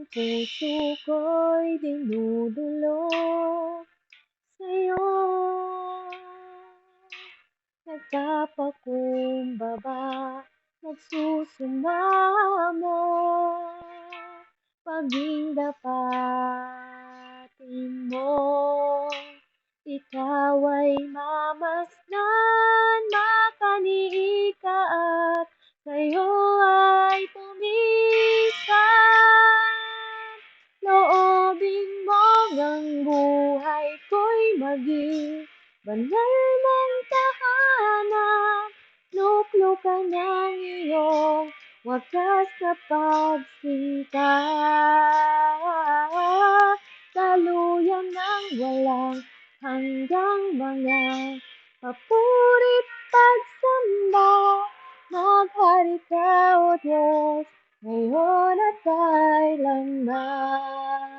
puso ko'y dinudulog sa'yo. Nagpapakumbaba, nagsusumamo, paging dapatin mo. Ikaw ay mamasdan, makaniig ka at sa'yo ay tumisan. Loobin mo ang buhay ko'y maging banal mong tahanan. Luklukan ng iyong wakas na pagsinta. Daluyan ng walang hanggang mga papurit pagsamba. Maghari ka, O Diyos, ngayon at kailanman.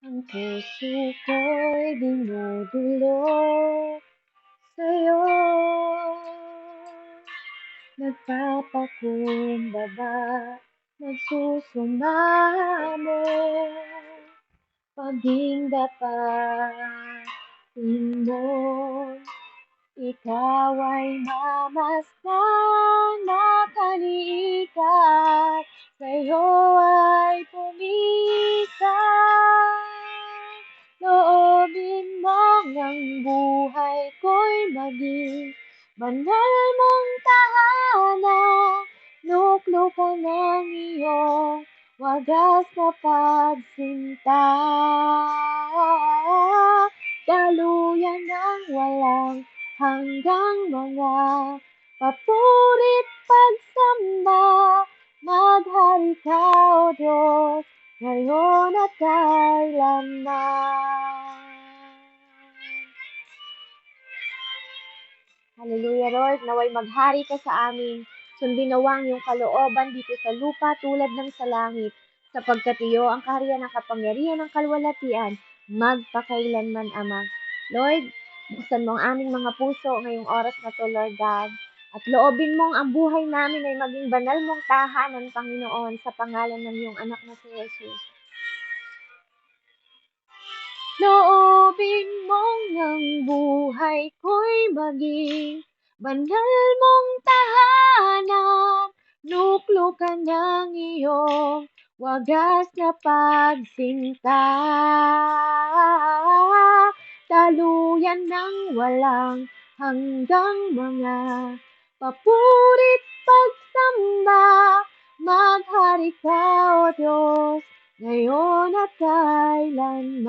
Ang puso ko'y dinudulog sa'yo. Nagpapakumbaba, nagsusumamo, paging dapatin mo. Ikaw ay mamasdan, makaniig ka at sa'yo ay pumisan. Loobin mo ang buhay ko'y maging banal mong tahanan. Luklukan ng iyong wagas na pagsinta. Daluyan ng walang hanggang mga papurit pagsamba. Maghari ka, O Diyos, ngayon at kailanman. Hallelujah, Lord. Naway maghari ka sa amin. Sundin nawang iyong kalooban dito sa lupa tulad ng sa langit. Sapagkat iyo ang kaharian ng kapangyarihan ng kalwalatian, magpakailanman, Ama. Lord, buksan mo ang aming mga puso ngayong oras na to, Lord God. At loobin mong ang buhay namin ay maging banal mong tahanan, Panginoon, sa pangalan ng iyong anak na si Jesus. Loobin mong ang buhay ko'y maging banal mong tahanan. Luklukan ng iyong wagas na pagsinta. Daluyan ng walang hanggang mga papurit pagsamba. Maghari ka, O Diyos, ngayon at kailanman.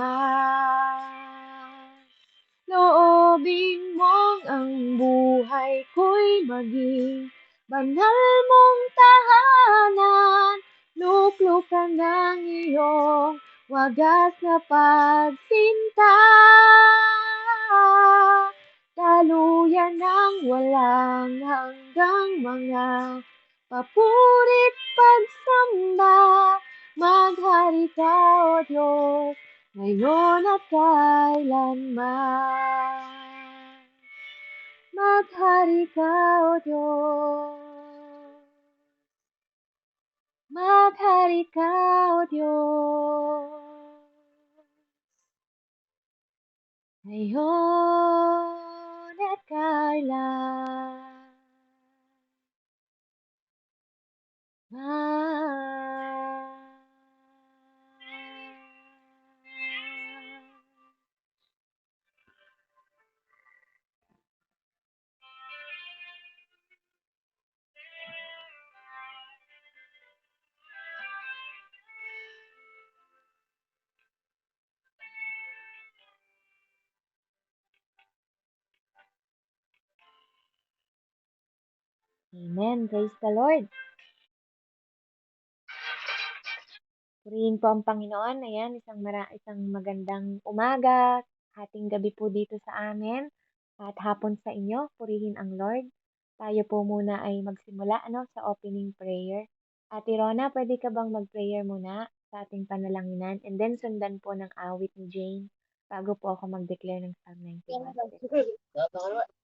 Loobin mong ang buhay ko'y maging banal mong tahanan. Luklukan ng iyong wagas na pagsinta. Daluyan ng walang hanggang mga papurit pagsamba. Maghari ka, O Diyos, ngayon at kailanman. Maghari ka, O Diyos. Maghari ka, O Diyos, ngayon at kailanman. Amen. Praise the Lord. Purihin po ang Panginoon. Ayan, isang magandang umaga, hating gabi po dito sa amin, at hapon sa inyo. Purihin ang Lord. Tayo po muna ay magsimula sa opening prayer. Ate Rona, pwede ka bang mag-prayer muna sa ating panalanginan and then sundan po ng awit ni Jane bago po ako mag-declare ng Psalm 91.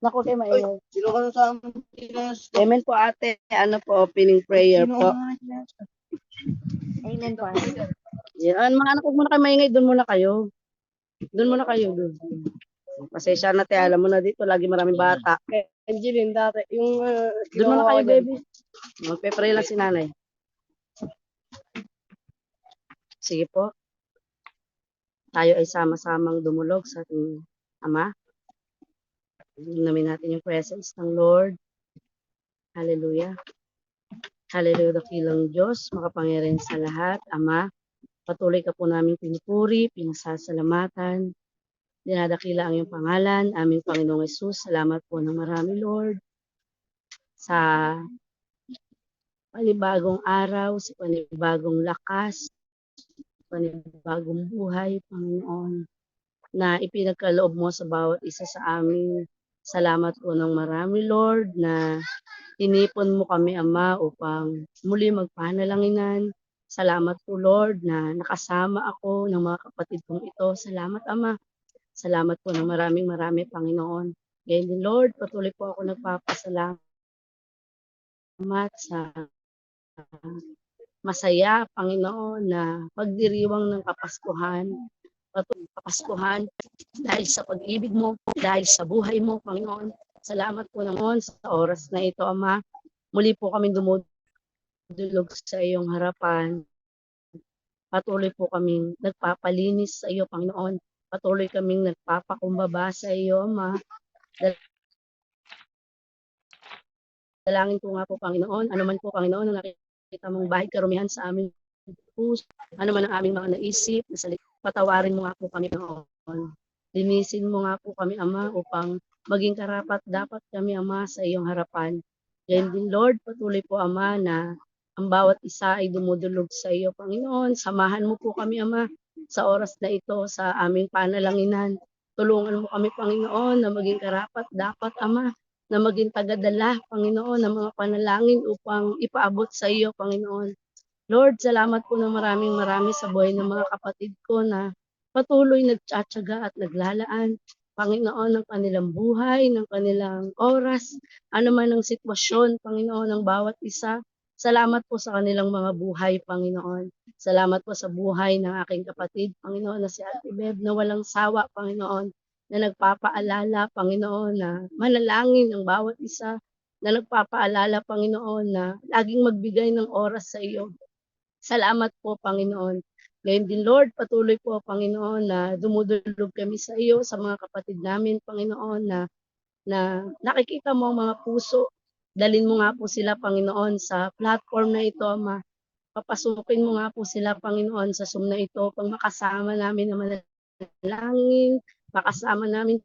Naku, kayo maingay. Sino ka sa Amen po ate. Ano po, opening prayer po. Amen po, ate. Yan, mga anak, huwag muna kayo maingay. Doon muna kayo. Doon muna kayo. Doon. Pasensya na te, alam mo na dito, lagi maraming bata. Angeline, dati, yung... doon muna kayo, baby. Magpe-pray lang si nanay. Sige po. Tayo ay sama-samang dumulog sa ating Ama. Namin natin yung presence ng Lord. Hallelujah. Hallelujah, dakilang Diyos, makapangyarihan sa lahat. Ama, patuloy ka po namin pinupuri, pinasasalamatan. Dinadakila ang iyong pangalan, aming Panginoong Yesus. Salamat po ng marami, Lord, sa panibagong araw, sa panibagong lakas, panibagong buhay, Panginoon, na ipinagkaloob mo sa bawat isa sa amin. Salamat po ng marami, Lord, na tinipon mo kami, Ama, upang muli magpanalanginan. Salamat po, Lord, na nakasama ako ng mga kapatid kong ito. Salamat, Ama. Salamat po ng maraming Panginoon. Ngayon din, Lord, patuloy po ako nagpapasalamat sa masaya, Panginoon, na pagdiriwang ng Kapaskuhan. Patuloy Kapaskuhan dahil sa pag-ibig mo, dahil sa buhay mo, Panginoon. Salamat po naman sa oras na ito, Ama. Muli po kami dumudulog sa iyong harapan. Patuloy po kaming nagpapalinis sa iyo, Panginoon. Patuloy kaming nagpapakumbaba sa iyo, Ama. Dalangin ko nga po, Panginoon, ano man po, Panginoon, ang nakikita mong bahid karumihan sa aming puso, ano man ang aming mga naisip, patawarin mo nga po kami, Panginoon. Linisin mo nga po kami, Ama, upang maging karapat dapat kami, Ama, sa iyong harapan. Yan din, Lord, patuloy po, Ama, na ang bawat isa ay dumudulog sa iyo, Panginoon. Samahan mo po kami, Ama, sa oras na ito, sa aming panalanginan. Tulungan mo kami, Panginoon, na maging karapat dapat, Ama, na maging tagadala, Panginoon, ng mga panalangin upang ipaabot sa iyo, Panginoon. Lord, salamat po ng maraming sa buhay ng mga kapatid ko na patuloy nagtsatsaga at naglalaan, Panginoon, ng kanilang buhay, ng kanilang oras, ano man ang sitwasyon, Panginoon, ng bawat isa. Salamat po sa kanilang mga buhay, Panginoon. Salamat po sa buhay ng aking kapatid, Panginoon, na si Ate Beb, na walang sawa, Panginoon, na nagpapaalala, Panginoon, na manalangin ang bawat isa, na nagpapaalala, Panginoon, na laging magbigay ng oras sa iyo. Salamat po, Panginoon. Ngayon din, Lord, patuloy po, Panginoon, na dumudulog kami sa iyo, sa mga kapatid namin, Panginoon, na nakikita mo ang mga puso. Dalin mo nga po sila, Panginoon, sa platform na ito, Ama. Papasukin mo nga po sila, Panginoon, sa Zoom na ito, pang makasama namin na manalangin, makasama namin,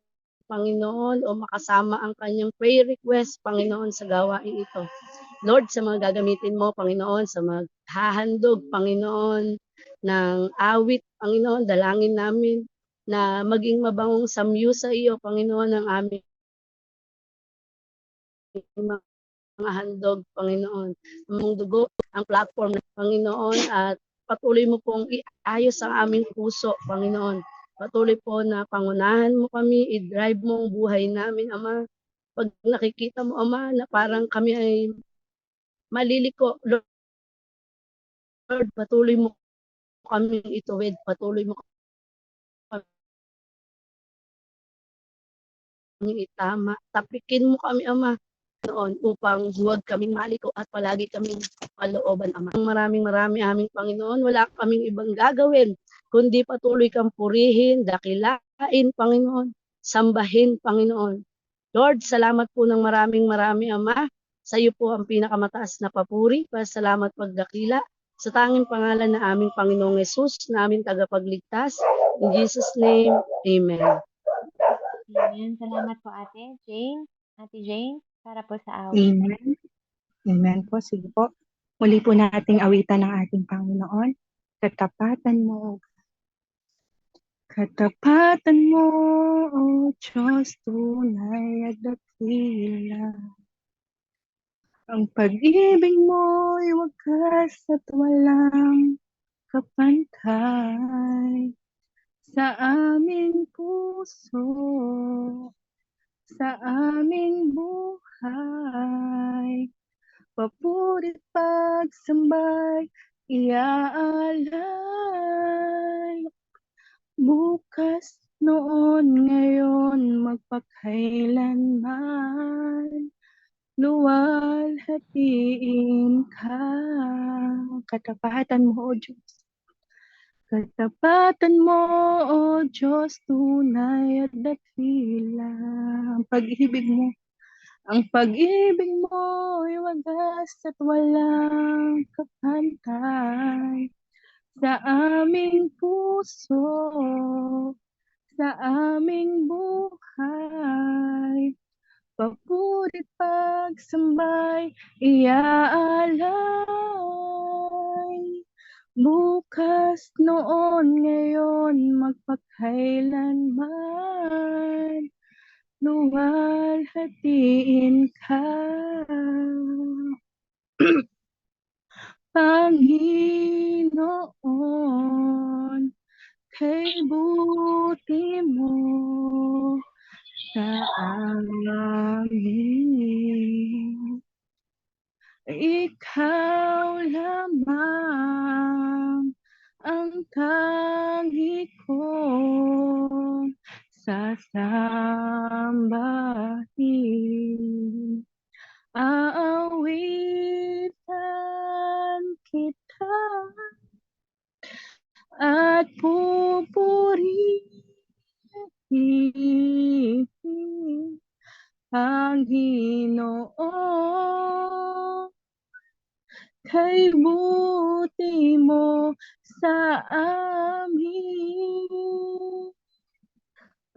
Panginoon, o makasama ang kanyang prayer request, Panginoon, sa gawain ito. Lord, sa mga gagamitin mo, Panginoon, sa maghahandog, Panginoon, ng awit, Panginoon, dalangin namin na maging mabangong samyu sa iyo, Panginoon, ang aming mga handog, Panginoon. Ang dugo, ang platform ng Panginoon, at patuloy mo pong iayos ang aming puso, Panginoon. Patuloy po na pangunahan mo kami, i-drive mo ang buhay namin, Ama. Pag nakikita mo, Ama, na parang kami ay maliliko, Lord, patuloy mo kami ituwid, patuloy mo kami itama, tapikin mo kami, Ama, noon upang huwag kaming maliko at palagi kaming kalooban, Ama. Maraming aming Panginoon, wala kaming ibang gagawin, kundi patuloy kang purihin, dakilain, Panginoon, sambahin, Panginoon. Lord, salamat po ng maraming, Ama. Sa iyo po ang pinakamataas na papuri, pasalamat pagdakila, sa tanging pangalan na aming Panginoong Yesus, na aming tagapagligtas. In Jesus' name, Amen. Amen. Salamat po, Ate Jane. Ate Jane, para po sa awit. Amen. Amen po. Sige po. Muli po nating awitan ng ating Panginoon. Katapatan mo. Katapatan mo, O Diyos, tunay at dakila. Ang pag-ibig mo'y wagas at walang kapantay sa aming puso, sa aming buhay. Papuri't pagsambay, iaalay. Bukas, noon, ngayon, magpakailanman. Luwalhatiin ka. Katapatan mo, O Diyos. Katapatan mo, O Diyos, tunay at dakila. Ang pag-ibig mo ay wagas at walang kapantay. Sa aming puso, sa aming buhay, papuri't pagsambay, iaalay. Bukas, noon, ngayon, magpakailanman, luwalhatiin ka. Panginoon, kay buti mo sa amin. Ikaw lamang ang tangi kong sasambahin. Aawitan kita at pupurihin, Panginoon, kay buti mo sa amin.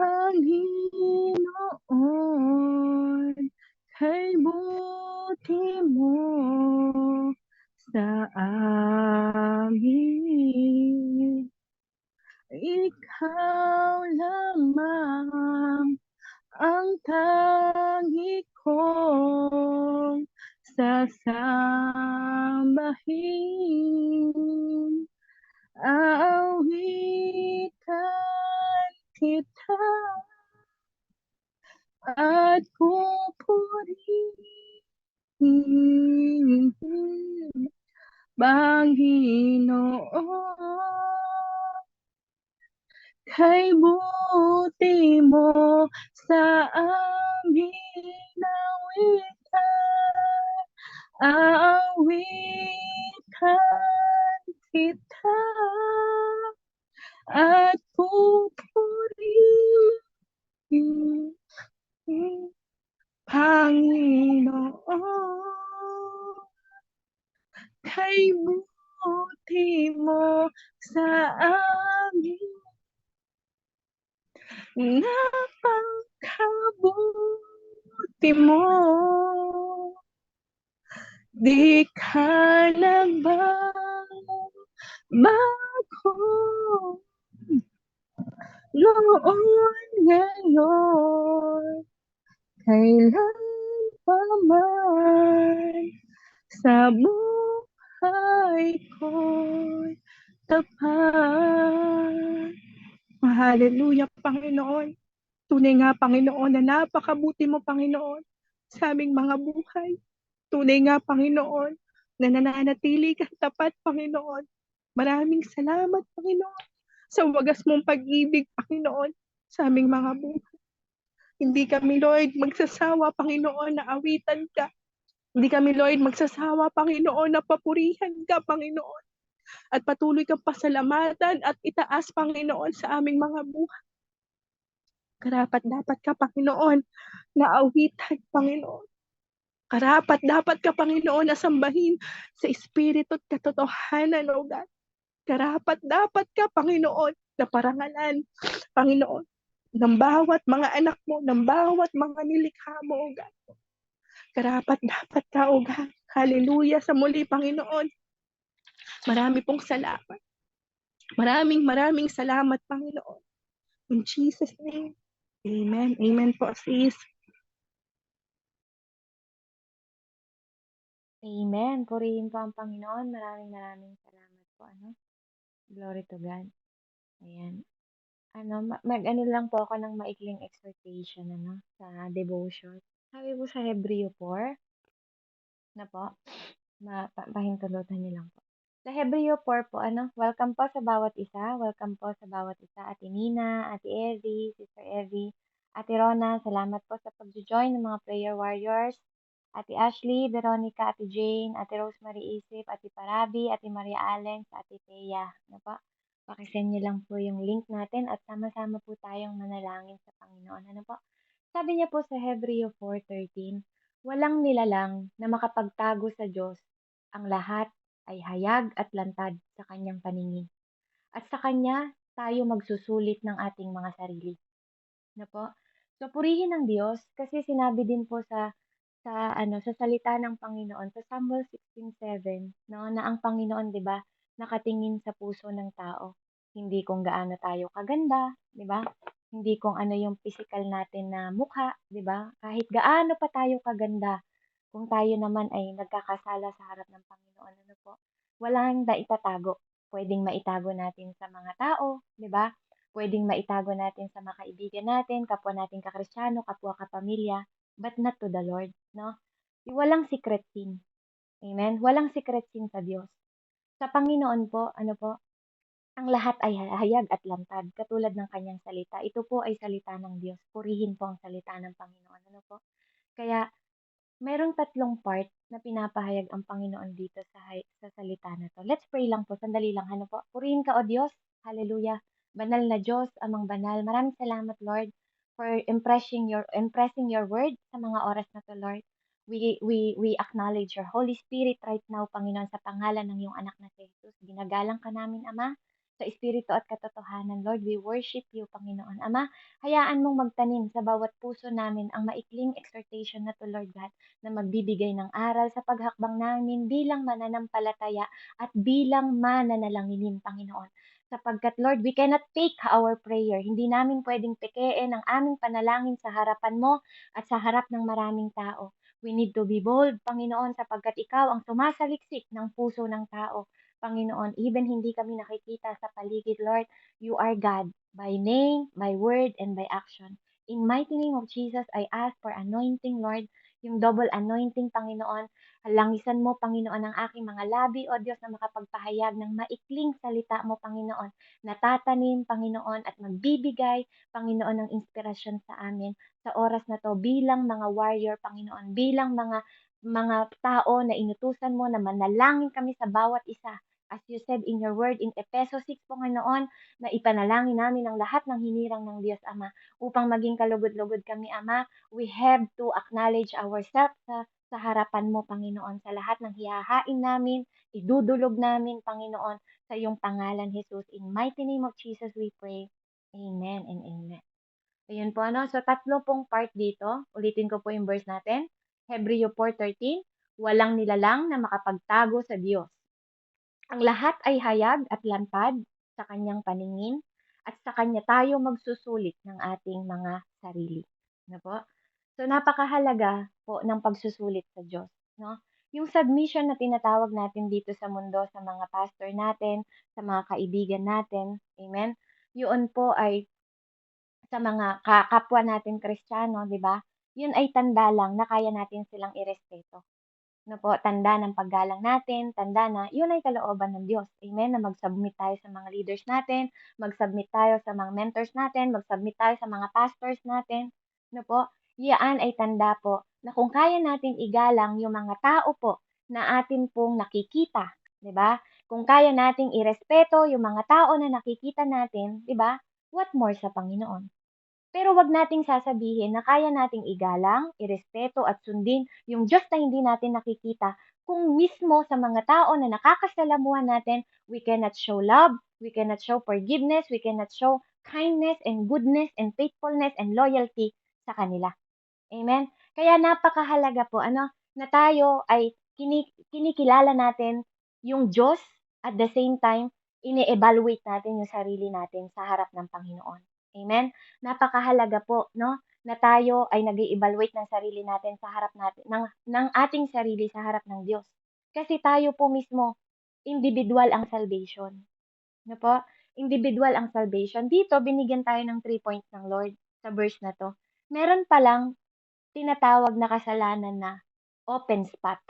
Panginoon, kay buti mo sa amin. Ikaw lamang ang tangi kong sasambahin. Aawitan kita at pupurihin, Panginoon, kay buti mo sa amin. Aawitan kita at pupurihin, Panginoon, kay buti mo sa amin. Napakabuti mo, di ka nagbago noon, ngayon, kailan pa man sa buhay ko'y tapat. Hallelujah, Panginoon. Tunay nga, Panginoon, na napakabuti mo, Panginoon, sa aming mga buhay. Tunay nga, Panginoon, na nananatili ka tapat, Panginoon. Maraming salamat, Panginoon, sa wagas mong pag-ibig, Panginoon, sa aming mga buhay. Hindi kami, Lord, magsasawa, Panginoon, na awitan ka. Hindi kami, Lord, magsasawa, Panginoon, na papurihan ka, Panginoon. At patuloy kang pasalamatan at itaas, Panginoon, sa aming mga buhay. Karapat-dapat ka, Panginoon, na awitan, Panginoon. Karapat-dapat ka, Panginoon, na sambahin sa espiritu at katotohanan, O God. Karapat-dapat ka, Panginoon, na parangalan, Panginoon, ng bawat mga anak mo, ng bawat mga nilikha mo, O God. Karapat-dapat ka, O God. Hallelujah sa muli, Panginoon. Marami pong salamat. Maraming salamat, Panginoon. In Jesus' name, amen. Amen po, sis. Amen. Purihin po ang Panginoon. Maraming salamat po. Glory to God. Ayan. Mag-ano lang po ako ng maikling exhortation, sa devotion. Sabi po sa Hebreo 4, na po, pahintulutan niyo lang po. Sa Hebreo 4 po, welcome po sa bawat isa. Welcome po sa bawat isa. Ate Nina, Ate Evie, Sister Evie, Ate Rona, salamat po sa pag-join ng mga prayer warriors. Ate Ashley, Veronica, Ate Jane, Ate Rosemary Isip, Ate Parabi, Ate Maria Allen, sa Ate Thea. Po? Pakisend niyo lang po yung link natin at sama-sama po tayong manalangin sa Panginoon. Po? Sabi niya po sa Hebreo 4:13, walang nilalang na makapagtago sa Diyos. Ang lahat ay hayag at lantad sa kanyang paningin. At sa kanya tayo magsusulit ng ating mga sarili. Po? So purihin ang Diyos kasi sinabi din po sa salita ng Panginoon sa Samuel 16:7, no, na ang Panginoon, 'di ba, nakatingin sa puso ng tao. Hindi kung gaano tayo kaganda, 'di ba? Hindi kung ano yung physical natin na mukha, 'di ba? Kahit gaano pa tayo kaganda, kung tayo naman ay nagkakasala sa harap ng Panginoon, po? Walang itatago. Pwedeng maitago natin sa mga tao, 'di ba? Pwedeng maitago natin sa mga kaibigan natin, kapwa nating kakristyano, kapwa kapamilya, but not to the Lord, no? Walang secret sin. Amen? Walang secret sin sa Diyos. Sa Panginoon po, ang lahat ay hayag at lantad, katulad ng kanyang salita. Ito po ay salita ng Diyos. Purihin po ang salita ng Panginoon. Po? Kaya, merong tatlong part na pinapahayag ang Panginoon dito sa salita na to. Let's pray lang po. Sandali lang. Po? Purihin ka, O Diyos. Hallelujah. Banal na Diyos, amang banal. Maraming salamat, Lord, for impressing your word sa mga oras na to, Lord. We acknowledge your Holy Spirit right now, Panginoon, sa pangalan ng iyong anak na si Jesus. Ginagalang ka namin, Ama, sa Espiritu at katotohanan, Lord. We worship you, Panginoon. Ama, hayaan mong magtanim sa bawat puso namin ang maikling exhortation na to, Lord God, na magbibigay ng aral sa paghakbang namin bilang mananampalataya at bilang mananalanginin, Panginoon. Sapagkat, Lord, we cannot fake our prayer. Hindi namin pwedeng pekein ang aming panalangin sa harapan mo at sa harap ng maraming tao. We need to be bold, Panginoon, sapagkat ikaw ang sumasaliksik ng puso ng tao. Panginoon, even hindi kami nakikita sa paligid, Lord, you are God by name, by word, and by action. In mighty name of Jesus, I ask for anointing, Lord, yung double anointing, Panginoon. Langisan mo, Panginoon, ang aking mga labi, O Diyos, na makapagpahayag ng maikling salita mo, Panginoon. Natatanim, Panginoon, at magbibigay, Panginoon, ng inspirasyon sa amin sa oras na to bilang mga warrior, Panginoon, bilang mga tao na inutusan mo na manalangin kami sa bawat isa. As you said in your word in Efeso 6, Panginoon, na ipanalangin namin ang lahat ng hinirang ng Diyos, Ama, upang maging kalugod-lugod kami, Ama. We have to acknowledge ourselves sa harapan mo, Panginoon, sa lahat ng hihahain namin, idudulog namin, Panginoon, sa iyong pangalan, Jesus. In mighty name of Jesus we pray. Amen and amen. Ayun po, So, tatlo pong part dito. Ulitin ko po yung verse natin. Hebreo 4:13, walang nilalang na makapagtago sa Diyos. Ang lahat ay hayag at lantad sa kanyang paningin at sa kanya tayo magsusulit ng ating mga sarili. Po? So, napakahalaga po ng pagsusulit sa Diyos, no? Yung submission na tinatawag natin dito sa mundo, sa mga pastor natin, sa mga kaibigan natin, amen? Yun po ay sa mga kapwa natin Kristiyano, di ba? Yun ay tanda lang na kaya natin silang irespeto. Po, tanda ng paggalang natin, tanda na yun ay kalooban ng Diyos. Amen? Na mag-submit tayo sa mga leaders natin, mag-submit tayo sa mga mentors natin, mag-submit tayo sa mga pastors natin. Po? Yan ay tanda po na kung kaya natin igalang yung mga tao po na atin pong nakikita, 'di ba? Kung kaya nating irespeto yung mga tao na nakikita natin, 'di ba? What more sa Panginoon? Pero wag nating sasabihin na kaya nating igalang, irespeto at sundin yung Diyos na hindi natin nakikita kung mismo sa mga tao na nakakasalamuhan natin, we cannot show love, we cannot show forgiveness, we cannot show kindness and goodness and faithfulness and loyalty sa kanila. Amen? Kaya napakahalaga po na tayo ay kinikilala natin yung Diyos at the same time ini-evaluate natin yung sarili natin sa harap ng Panginoon. Amen? Napakahalaga po, no, na tayo ay nag-evaluate ng sarili natin sa harap natin ng ating sarili sa harap ng Diyos. Kasi tayo po mismo individual ang salvation. Ano po? Individual ang salvation. Dito, binigyan tayo ng 3 points ng Lord sa verse na to. Meron palang tinatawag na kasalanan na open spot.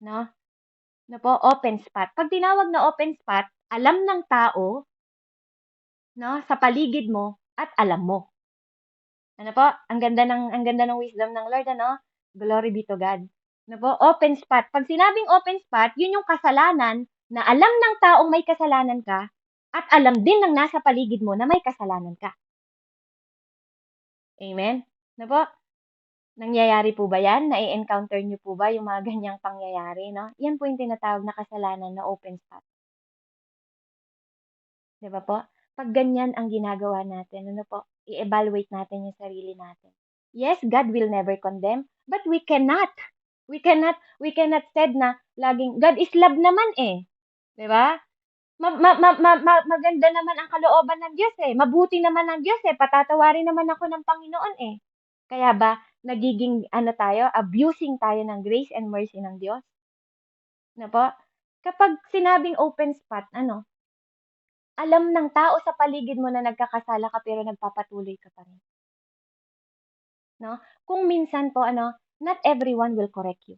No? No po, open spot. Pag tinawag na open spot, alam ng tao, no, sa paligid mo at alam mo. Ano po? Ang ganda ng wisdom ng Lord, ano? Glory be to God. Ano po? Open spot. Pag sinabing open spot, yun yung kasalanan na alam ng taong may kasalanan ka at alam din ng nasa paligid mo na may kasalanan ka. Amen? Ano po? Nangyayari po ba yan? Nai-encounter niyo po ba yung mga ganyang pangyayari, no? Yan po yung tinatawag na kasalanan na open spot. Di ba po? Pag ganyan ang ginagawa natin, ano po? I-evaluate natin yung sarili natin. Yes, God will never condemn, but we cannot said na laging, God is love naman eh. Di ba? Maganda naman ang kalooban ng Diyos eh. Mabuti naman ang Diyos eh. Patatawarin naman ako ng Panginoon eh. Kaya ba, nagiging abusing tayo ng grace and mercy ng Diyos? Na po? Kapag sinabing open spot, alam ng tao sa paligid mo na nagkakasala ka pero nagpapatuloy ka pa rin. No? Kung minsan po, not everyone will correct you.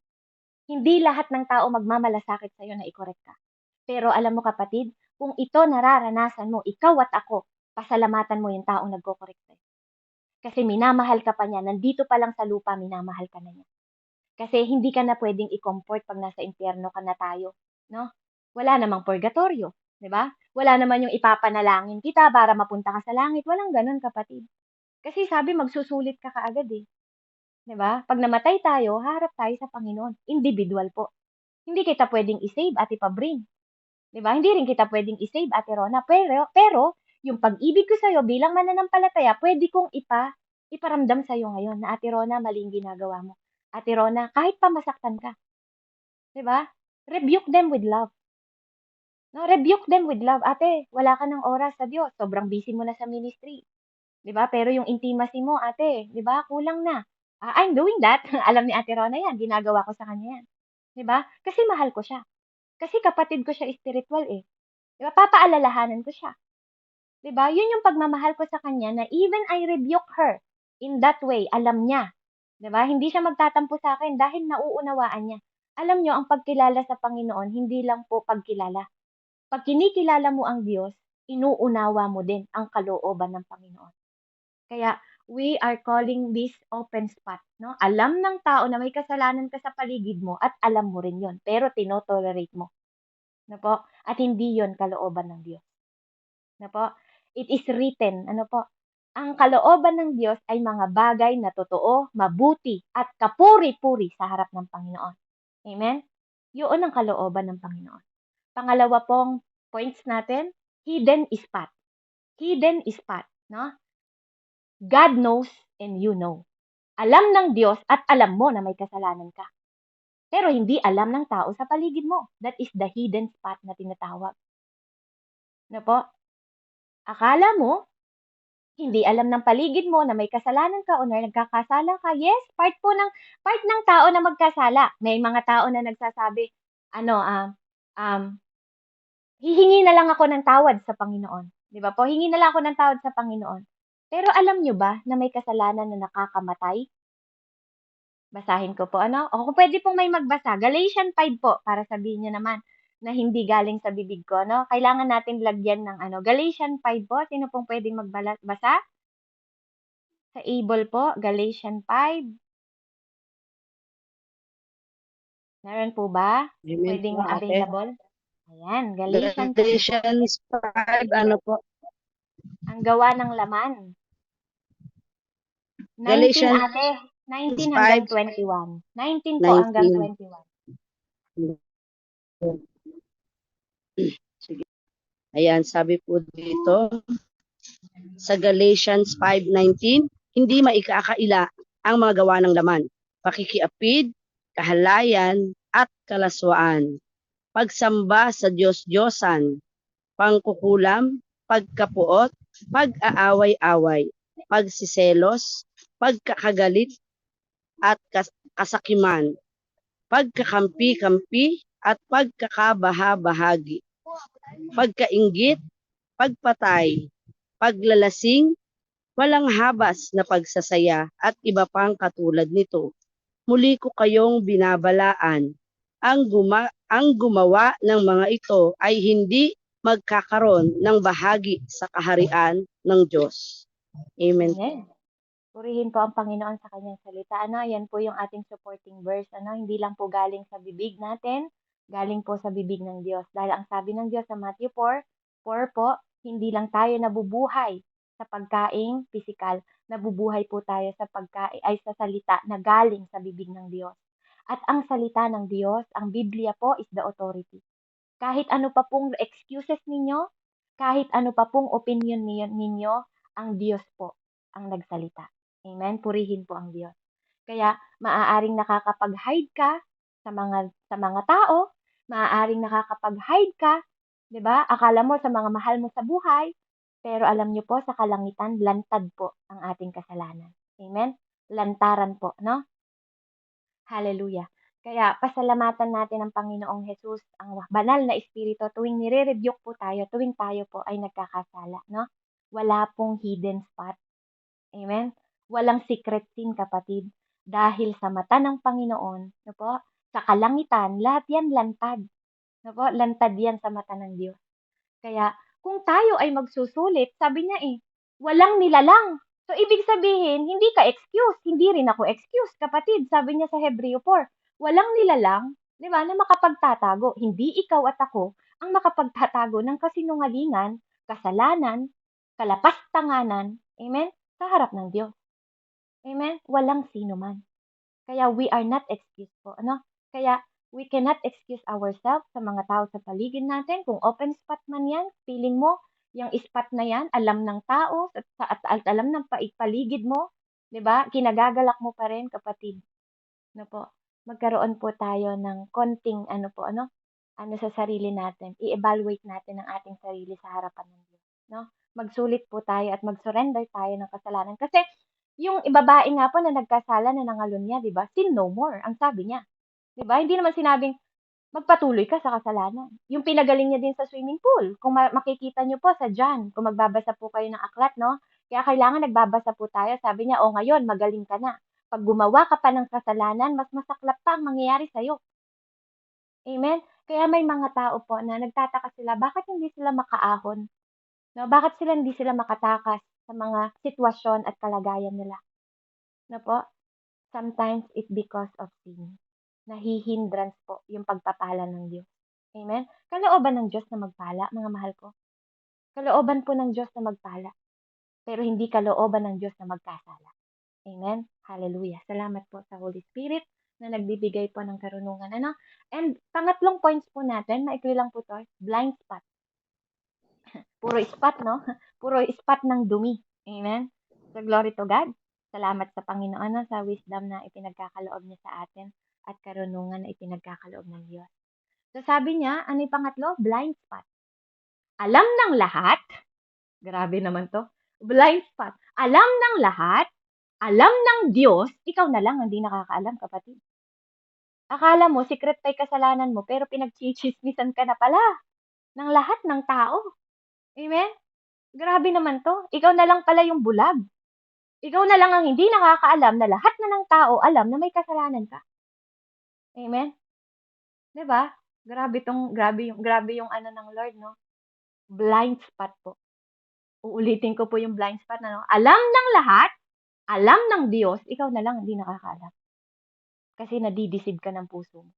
Hindi lahat ng tao magmamalasakit sa'yo na i-correct ka. Pero alam mo kapatid, kung ito nararanasan mo, ikaw at ako, pasalamatan mo yung taong nagko-correct sa'yo. Kasi minamahal ka pa niya, nandito pa lang sa lupa, minamahal ka na niya. Kasi hindi ka na pwedeng i-comfort pag nasa impyerno ka na tayo. No? Wala namang purgatorio. Di ba? Wala naman yung ipapanalangin kita para mapunta ka sa langit. Walang ganun kapatid. Kasi sabi, magsusulit ka kaagad eh. Di ba? Pag namatay tayo, harap tayo sa Panginoon. Individual po. Hindi kita pwedeng i-save at ipabring. Di ba? Hindi rin kita pwedeng i-save, Ate Rona. Pero yung pag-ibig ko sa'yo bilang mananampalataya, pwede kong iparamdam sa'yo ngayon na Ate Rona, maling ginagawa mo. Ate Rona, kahit pa masaktan ka. Di ba? Rebuke them with love. No, rebuke them with love. Ate, wala ka ng oras sa Diyos. Sobrang busy mo na sa ministry. Di ba? Pero yung intimacy mo, ate, di ba? Kulang na. I'm doing that. Alam ni Ate Rona yan. Ginagawa ko sa kanya yan. Di ba? Kasi mahal ko siya. Kasi kapatid ko siya spiritual eh. Di ba? Papaalalahanan ko siya. Di ba? Yun yung pagmamahal ko sa kanya na even I rebuke her in that way, alam niya. Di ba? Hindi siya magtatampo sa akin dahil nauunawaan niya. Alam niyo, ang pagkilala sa Panginoon, hindi lang po pagkilala. Pag kinikilala mo ang Diyos, inuunawa mo din ang kalooban ng Panginoon. Kaya, we are calling this open spot. No? Alam ng tao na may kasalanan ka sa paligid mo at alam mo rin yon, pero tinotolerate mo. No po? At hindi yon kalooban ng Diyos. No po? It is written, ang kalooban ng Diyos ay mga bagay na totoo, mabuti, at kapuri-puri sa harap ng Panginoon. Amen? Yun ang kalooban ng Panginoon. Pangalawa pong points natin, hidden spot. Hidden spot, no? God knows and you know. Alam ng Diyos at alam mo na may kasalanan ka. Pero hindi alam ng tao sa paligid mo. That is the hidden spot na tinatawag. No po? Akala mo, hindi alam ng paligid mo na may kasalanan ka o na nagkakasala ka. Yes, part ng tao na magkasala. May mga tao na nagsasabi, hihingi na lang ako ng tawad sa Panginoon. Di ba po? Hingi na lang ako ng tawad sa Panginoon. Pero alam nyo ba na may kasalanan na nakakamatay? Basahin ko po, O kung pwede pong may magbasa, Galatians 5 po, para sabihin nyo naman na hindi galing sa bibig ko, Kailangan natin lagyan ng Galatians 5 po. Sino pong pwedeng magbasa? Sa able po, Galatians 5. Meron po ba? Amen Pwedeng po, ate. available? Ayan, Galatians 5 po. Galatians 5, po? Ang gawa ng laman. 19, Galatians ate. 19 hanggang 21. 19 po 19. hanggang 21. Sige. Ayan, sabi po dito sa Galatians 5:19, hindi maikakaila ang mga gawa ng laman, pakikiapid, kahalayan, at kalaswaan, pagsamba sa Diyos-Diyosan, pangkukulam, pagkapuot, pag-aaway-away, pagsiselos, pagkakagalit, at kasakiman, pagkakampi-kampi, at pagkakabaha-bahagi, pagkainggit, pagpatay, paglalasing, walang habas na pagsasaya at iba pang katulad nito. Muli ko kayong binabalaan. Ang gumawa ng mga ito ay hindi magkakaroon ng bahagi sa kaharian ng Diyos. Amen. Amen. Purihin po ang Panginoon sa kanyang salita. Ano, yan po yung ating supporting verse. Ano, hindi lang po galing sa bibig natin, galing po sa bibig ng Diyos. Dahil ang sabi ng Diyos sa Matthew 4 po, hindi lang tayo nabubuhay sa pagkaing pisikal, nabubuhay po tayo sa pagkain ay sa salita na galing sa bibig ng Diyos. At ang salita ng Diyos, ang Biblia po is the authority. Kahit ano pa pong excuses ninyo, kahit ano pa pong opinion ninyo, ang Diyos po ang nagsalita. Amen. Purihin po ang Diyos. Kaya maaaring nakakapag-hide ka sa mga tao, maaaring nakakapag-hide ka, 'di ba? Akala mo sa mga mahal mo sa buhay, pero alam niyo po sa kalangitan lantad po ang ating kasalanan. Amen. Lantaran po, no? Hallelujah. Kaya pasalamatan natin ang Panginoong Jesus, ang banal na Espiritu tuwing nire-rebuke po tayo, tuwing tayo po ay nagkakasala, no? Wala pong hidden spot. Amen? Walang secret sin, kapatid. Dahil sa mata ng Panginoon, no po, sa kalangitan, lahat yan lantad. No po, lantad yan sa mata ng Diyos. Kaya, kung tayo ay magsusulit, sabi niya walang nilalang. So, ibig sabihin, hindi ka excuse, hindi rin ako excuse, kapatid. Sabi niya sa Hebreo 4, walang nilalang, di ba, na makapagtatago. Hindi ikaw at ako ang makapagtatago ng kasinungalingan, kasalanan, kalapastanganan, amen, sa harap ng Diyos. Amen? Walang sino man. Kaya we are not excused po. Ano? Kaya we cannot excuse ourselves sa mga tao sa paligid natin. Kung open spot man yan, feeling mo, yung spot na yan, alam ng tao, at alam ng paligid mo, di ba? Kinagagalak mo pa rin, kapatid. No po? Magkaroon po tayo ng konting, ano sa sarili natin. I-evaluate natin ang ating sarili sa harapan ng Diyos. No? Magsulit po tayo at mag-surrender tayo ng kasalanan. Kasi, yung babae nga po na nagkasala na nangalun niya, di ba? Sin no more, ang sabi niya. Di ba? Hindi naman sinabing, magpatuloy ka sa kasalanan. Yung pinagaling niya din sa swimming pool. Kung makikita niyo po sa John, kung magbabasa po kayo ng aklat, no? Kaya kailangan nagbabasa po tayo. Sabi niya, ngayon, magaling ka na. Pag gumawa ka pa ng kasalanan, mas masaklap pa ang mangyayari sa'yo. Amen? Kaya may mga tao po na nagtataka sila, bakit hindi sila makaahon? No? Bakit hindi sila makatakas sa mga sitwasyon at kalagayan nila? No po? Sometimes it's because of sin. Nahihindrance po yung pagpapala ng Diyos. Amen? Kalooban ng Diyos na magpala, mga mahal ko. Kalooban po ng Diyos na magpala. Pero hindi kalooban ng Diyos na magkasala. Amen? Hallelujah. Salamat po sa Holy Spirit na nagbibigay po ng karunungan. Ano? And pangatlong points po natin, maikli lang po to, blind spot. Puro spot, no? Puro spot ng dumi. Amen? So, glory to God. Salamat sa Panginoon sa wisdom na ipinagkakaloob niya sa atin at karunungan na ipinagkakaloob ng Diyos. So, sabi niya, ano yung pangatlo? Blind spot. Alam ng lahat, grabe naman to, blind spot. Alam ng lahat, alam ng Diyos, ikaw na lang hindi nakakaalam, kapatid. Akala mo, secret pa'y kasalanan mo, pero pinagchichismisan ka na pala ng lahat ng tao. Amen? Grabe naman to. Ikaw na lang pala yung bulag. Ikaw na lang ang hindi nakakaalam na lahat na ng tao alam na may kasalanan ka. Amen? 'Di ba? Grabe yung ano ng Lord, no? Blind spot po. Uulitin ko po yung blind spot na, no? Alam ng lahat, alam ng Diyos, ikaw na lang hindi nakakaalam. Kasi nadideceive ka ng puso mo.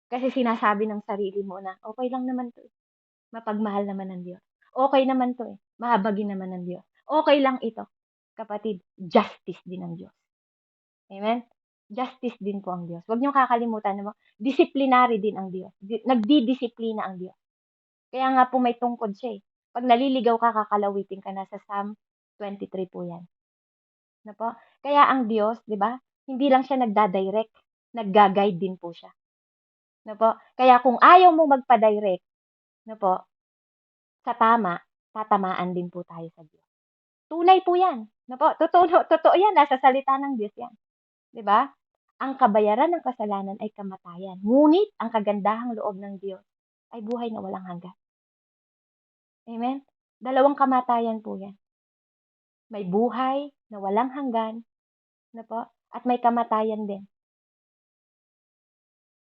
Kasi sinasabi ng sarili mo na, okay lang naman to. Mapagmahal naman ng Diyos. Okay naman to. Mahabagin naman ng Diyos. Okay lang ito. Kapatid, justice din ng Diyos. Amen? Justice din po ang Diyos. Huwag niyong kakalimutan na disciplinary din ang Diyos. Nagdidisiplina ang Diyos. Kaya nga po may tungkod siya. Pag naliligaw ka, kakalawitin ka na sa Psalm 23 po yan. Na po? Kaya ang Diyos, di ba? Hindi lang siya nagdadirect, nagga-guide din po siya. Na po? Kaya kung ayaw mo magpa-direct, na po, sa tama, tatamaan din po tayo sa Diyos. Tunay po yan. Na po? Totoo yan. Nasa salita ng Diyos yan. Di ba? Ang kabayaran ng kasalanan ay kamatayan. Ngunit ang kagandahang loob ng Diyos ay buhay na walang hanggan. Amen? Dalawang kamatayan po yan. May buhay na walang hanggan, na po, at may kamatayan din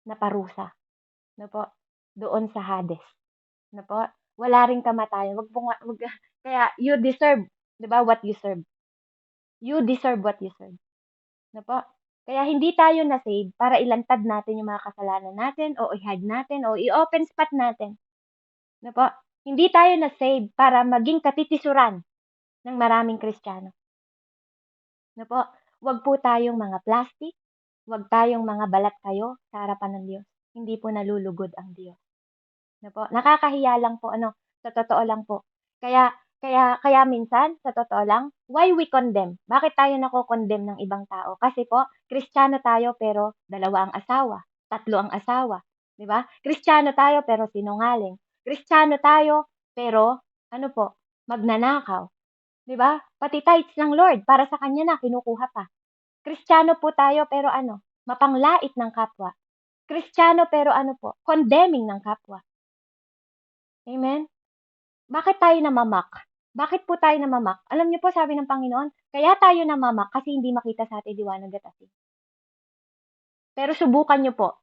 na parusa, na po, doon sa Hades, na po. Wala ring kamatayan. Kaya you deserve, 'di ba, what you serve. You deserve what you serve. Na po. Kaya hindi tayo na-save para ilantad natin yung mga kasalanan natin o i-hide natin o i-open spot natin. Na po. Hindi tayo na-save para maging katitisuran ng maraming Kristiyano. Na po. Huwag po tayong mga plastic. Huwag tayong mga balat kayo sa harapan ng Diyos. Hindi po nalulugod ang Diyos. Na po. Nakakahiya lang po, sa totoo lang po. Kaya minsan, sa totoo lang, why we condemn? Bakit tayo nako-condemn ng ibang tao? Kasi po, Kristiyano tayo pero 2 ang asawa, 3 ang asawa, 'di ba? Kristiyano tayo pero sinungaling. Kristiyano tayo pero magnanakaw, 'di ba? Pati tithes ng Lord para sa kanya na kinukuha pa. Kristiyano po tayo pero mapanglait ng kapwa. Kristiyano pero condemning ng kapwa. Amen? Bakit tayo namamak? Bakit po tayo namamak? Alam niyo po, sabi ng Panginoon, kaya tayo namamak kasi hindi makita sa ating liwanag at asin. Pero subukan niyo po,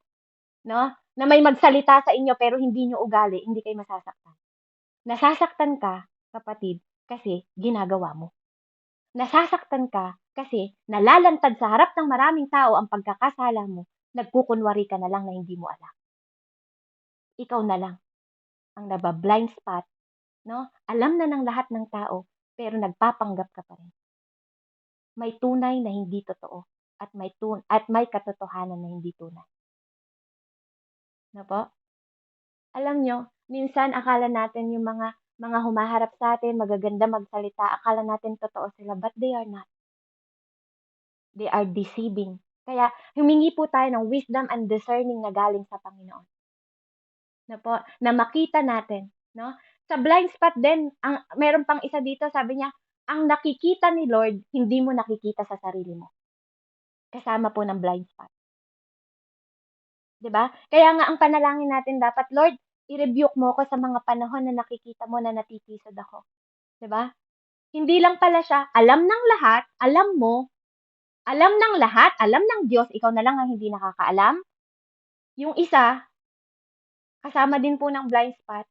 no? Na may magsalita sa inyo pero hindi niyo ugali, hindi kayo masasaktan. Nasasaktan ka, kapatid, kasi ginagawa mo. Nasasaktan ka kasi nalalantad sa harap ng maraming tao ang pagkakasala mo, nagkukunwari ka na lang na hindi mo alam. Ikaw na lang ang blind spot, no? Alam na ng lahat ng tao, pero nagpapanggap ka pa rin. May tunay na hindi totoo at may katotohanan na hindi tunay. No po? Alam nyo, minsan akala natin yung mga humaharap sa atin, magaganda magsalita, akala natin totoo sila, but they are not. They are deceiving. Kaya humingi po tayo ng wisdom and discerning na galing sa Panginoon. No po? Na makita natin, no? Sa blind spot din, meron pang isa dito, sabi niya, ang nakikita ni Lord, hindi mo nakikita sa sarili mo. Kasama po ng blind spot. 'Di ba? Kaya nga ang panalangin natin dapat, Lord, i-rebuke mo ko sa mga panahon na nakikita mo na natitisod ako. 'Di ba? Hindi lang pala siya, alam ng lahat, alam mo, alam ng lahat, alam ng Diyos, ikaw na lang ang hindi nakakaalam. Yung isa, kasama din po ng blind spot,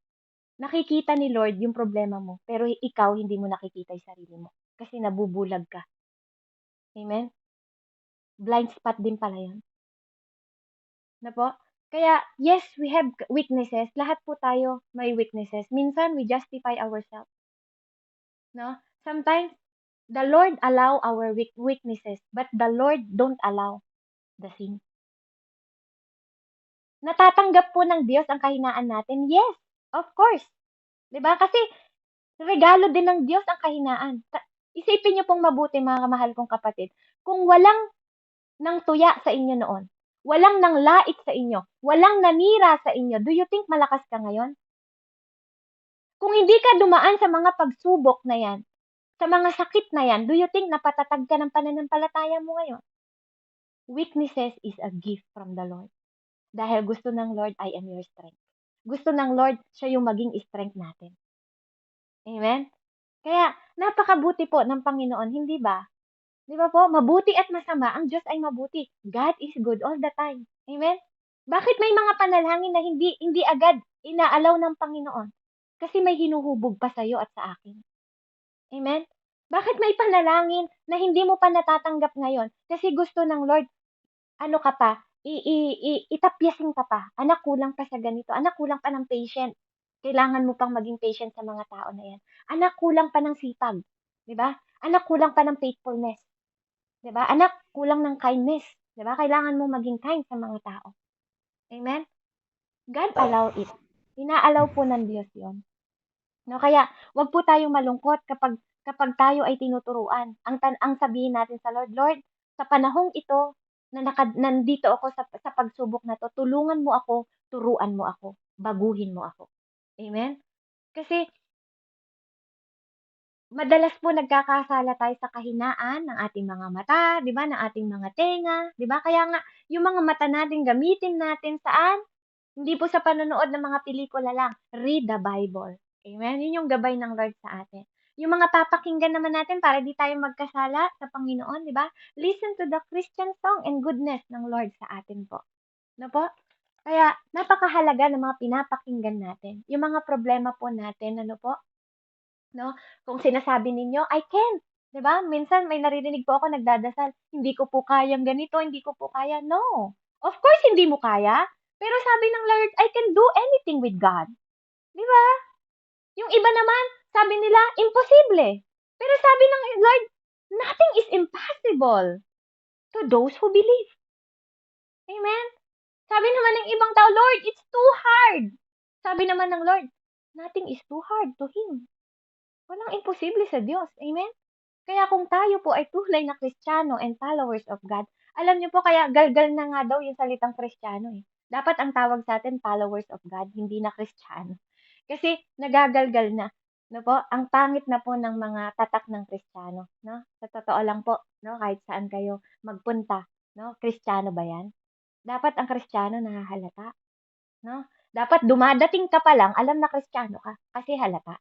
nakikita ni Lord yung problema mo, pero ikaw hindi mo nakikita yung sarili mo. Kasi nabubulag ka. Amen? Blind spot din pala yun. Na po? Kaya, yes, we have weaknesses. Lahat po tayo may weaknesses. Minsan, we justify ourselves. No? Sometimes, the Lord allow our weaknesses, but the Lord don't allow the sin. Natatanggap po ng Diyos ang kahinaan natin? Yes, of course. 'Di ba? Kasi regalo din ng Diyos ang kahinaan. Isipin niyo pong mabuti, mga mahal kong kapatid. Kung walang nang tuya sa inyo noon, walang nang lait sa inyo, walang nanira sa inyo, do you think malakas ka ngayon? Kung hindi ka dumaan sa mga pagsubok na yan, sa mga sakit na yan, do you think napatatag ka ng pananampalataya mo ngayon? Weaknesses is a gift from the Lord. Dahil gusto ng Lord, I am your strength. Gusto ng Lord, siya yung maging strength natin. Amen? Kaya, napakabuti po ng Panginoon, hindi ba? Di ba po? Mabuti at masama, ang Diyos ay mabuti. God is good all the time. Amen? Bakit may mga panalangin na hindi agad inaalaw ng Panginoon? Kasi may hinuhubog pa sa'yo at sa akin. Amen? Bakit may panalangin na hindi mo pa natatanggap ngayon? Kasi gusto ng Lord, ka pa, itapyasin ka pa. Anak, kulang pa sa ganito. Anak, kulang pa ng patient. Kailangan mo pang maging patient sa mga tao na yan. Anak, kulang pa ng sipag. Di ba? Anak, kulang pa ng faithfulness. Di ba? Anak, kulang ng kindness. Di ba? Kailangan mo maging kind sa mga tao. Amen? God allow it. Inaalaw po ng Diyos yon. No, kaya wag po tayong malungkot kapag tayo ay tinuturuan. Ang sabihin natin sa Lord, Lord, sa panahong ito na nandito ako sa pagsubok na to, tulungan mo ako, turuan mo ako, baguhin mo ako. Amen? Kasi madalas po nagkakasala tayo sa kahinaan ng ating mga mata, 'di ba? Ng ating mga tenga, 'di ba? Kaya nga yung mga mata natin gamitin natin saan? Hindi po sa panonood ng mga pelikula lang. Read the Bible. Amen? Yun yung gabay ng Lord sa atin. Yung mga papakinggan naman natin para di tayo magkasala sa Panginoon, di ba? Listen to the Christian song and goodness ng Lord sa atin po. No po? Kaya napakahalaga ng mga pinapakinggan natin. Yung mga problema po natin, ano po? No? Kung sinasabi ninyo, I can't. 'Di ba? Minsan may naririnig po ako nagdadasal, hindi ko po kayang ganito, hindi ko po kaya. No. Of course, hindi mo kaya. Pero sabi ng Lord, I can do anything with God. 'Di ba? Yung iba naman, sabi nila, imposible. Pero sabi ng Lord, nothing is impossible to those who believe. Amen? Sabi naman ng ibang tao, Lord, it's too hard. Sabi naman ng Lord, nothing is too hard to Him. Walang imposible sa Diyos. Amen? Kaya kung tayo po ay tunay na Kristiyano and followers of God, alam niyo po kaya galgal na nga daw yung salitang Kristiyano eh. Dapat ang tawag sa atin followers of God, hindi na Kristiyano. Kasi nagagalgal na. No po, ang pangit na po ng mga tatak ng Kristiyano, no? Sa totoo lang po, no, kahit saan kayo magpunta, no? Kristiyano ba 'yan? Dapat ang Kristiyano nahahalata, no? Dapat dumadating ka pa lang, alam na Kristiyano ka kasi halata.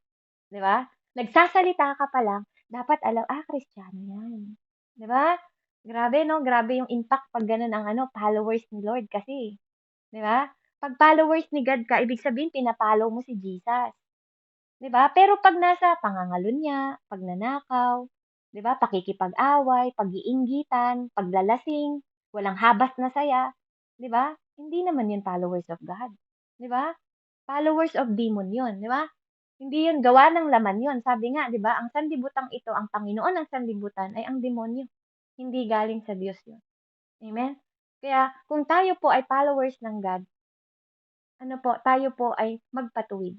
'Di ba? Nagsasalita ka pa lang, dapat alam, Kristiyano 'yan. 'Di ba? Grabe 'no, grabe yung impact 'pag gano'n ang ano, followers ni Lord kasi, 'di ba? 'Pag followers ni God ka, ibig sabihin pina-follow mo si Jesus, 'di ba? Pero 'pag nasa pangangalunya, pagnanakaw, 'di ba, pakikipag-away, pag-iinggitan, paglalasing, walang habas na saya, 'di ba? Hindi naman 'yun followers of God, 'di ba? Followers of demon 'yun, 'di ba? Hindi 'yun gawa ng laman 'yun. Sabi nga 'di ba, ang sanlibutang ito, ang Panginoon ng sanlibutan ay ang demonyo. Hindi galing sa Diyos 'yun. Amen? Kaya kung tayo po ay followers ng God, ano po, tayo po ay magpatuwid.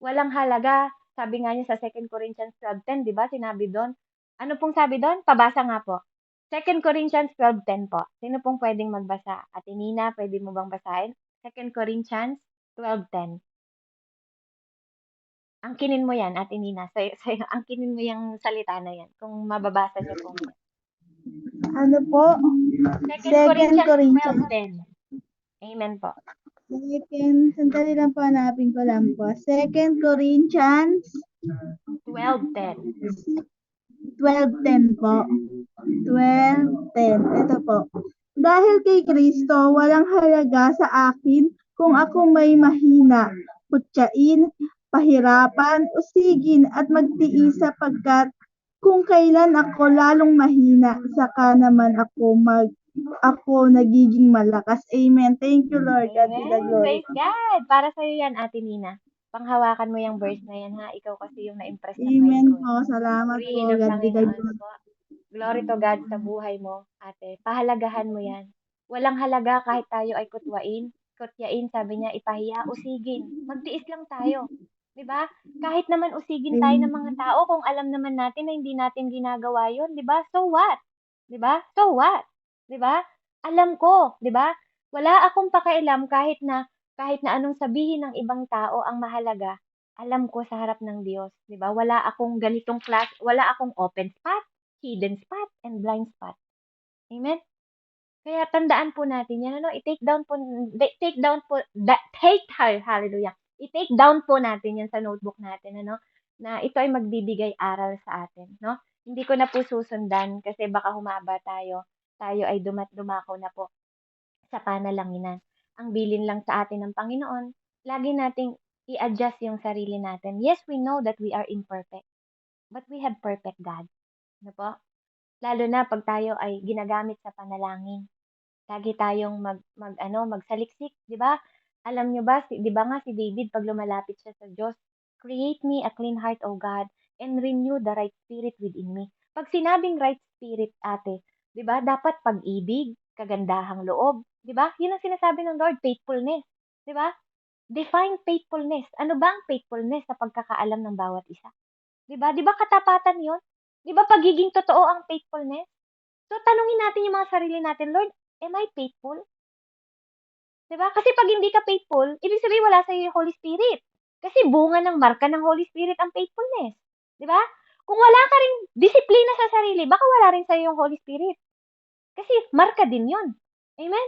Walang halaga, sabi nga niya sa 2 Corinthians 12:10, 'di ba? Sinabi do'n. Ano pong sabi do'n? Pabasa nga po. 2 Corinthians 12:10 po. Sino pong pwedeng magbasa? Ate Nina, pwede mo bang basahin? 2 Corinthians 12:10. Angkinin mo 'yan, Ate Nina. Sa'yo angkinin mo 'yang salita na 'yan, kung mababasa niyo pong 'yan. Ano po? 2 Second Corinthians Corinthians. 12:10. Amen po. Sandali lang po, hanapin ko lang po. Second Corinthians 12:10. 12:10 po. 12:10. Ito po. Dahil kay Kristo, walang halaga sa akin kung ako may mahina, kutyain, pahirapan, usigin at magtiis sapagkat kung kailan ako lalong mahina, saka naman ako nagiging malakas. Amen. Thank you, Lord. God be the Amen. glory. Praise God. Para sa'yo 'yan, Ate Nina. Panghawakan mo 'yang verse na 'yan, ha. Ikaw kasi yung na-impress ng mind Amen ko. po. Salamat po. Purihin ng God be the Panginoon glory. po. Glory to God sa buhay mo, ate. Pahalagahan mo 'yan. Walang halaga kahit tayo ay kutyain, sabi niya, ipahiya, usigin. Magtiis lang tayo. 'Di ba? Kahit naman usigin tayo ng mga Amen. tao kung alam naman natin na hindi natin ginagawa 'yon, 'di ba? So what? 'Di ba? So what? 'Di ba? Alam ko, 'di ba? Wala akong pakialam kahit na anong sabihin ng ibang tao, ang mahalaga, alam ko sa harap ng Diyos, 'di ba? Wala akong open spot, hidden spot, and blind spot. Amen? Kaya tandaan po natin yan, ano, hallelujah. I-take down po natin yan sa notebook natin, ano, na ito ay magbibigay aral sa atin, no? Hindi ko na po susundan kasi baka humaba tayo. Tayo ay dumako na po sa panalanginan. Ang bilin lang sa atin ng Panginoon, lagi nating i-adjust yung sarili natin. Yes, we know that we are imperfect, but we have perfect God. Ano po? Lalo na pag tayo ay ginagamit sa panalangin. Lagi tayong magsaliksik, 'di ba? Alam niyo ba, 'di ba nga si David pag lumalapit siya sa Diyos, create me a clean heart, O God, and renew the right spirit within me. Pag sinabing right spirit, ate, 'di ba? Dapat pag-ibig, kagandahang loob, 'di ba? 'Yun ang sinasabi ng Lord, faithfulness, 'di ba? Define faithfulness. Ano ba ang faithfulness sa pagkakaalam ng bawat isa? 'Di ba? 'Di ba katapatan 'yon? 'Di ba pagiging totoo ang faithfulness? So tanungin natin yung mga sarili natin, Lord, am I faithful? 'Di ba? Kasi pag hindi ka faithful, ibig sabihin wala sa yung Holy Spirit. Kasi bunga ng marka ng Holy Spirit ang faithfulness. 'Di ba? Kung wala ka ring disiplina sa sarili, baka wala rin sa yung Holy Spirit. Kasi marka din 'yon. Amen?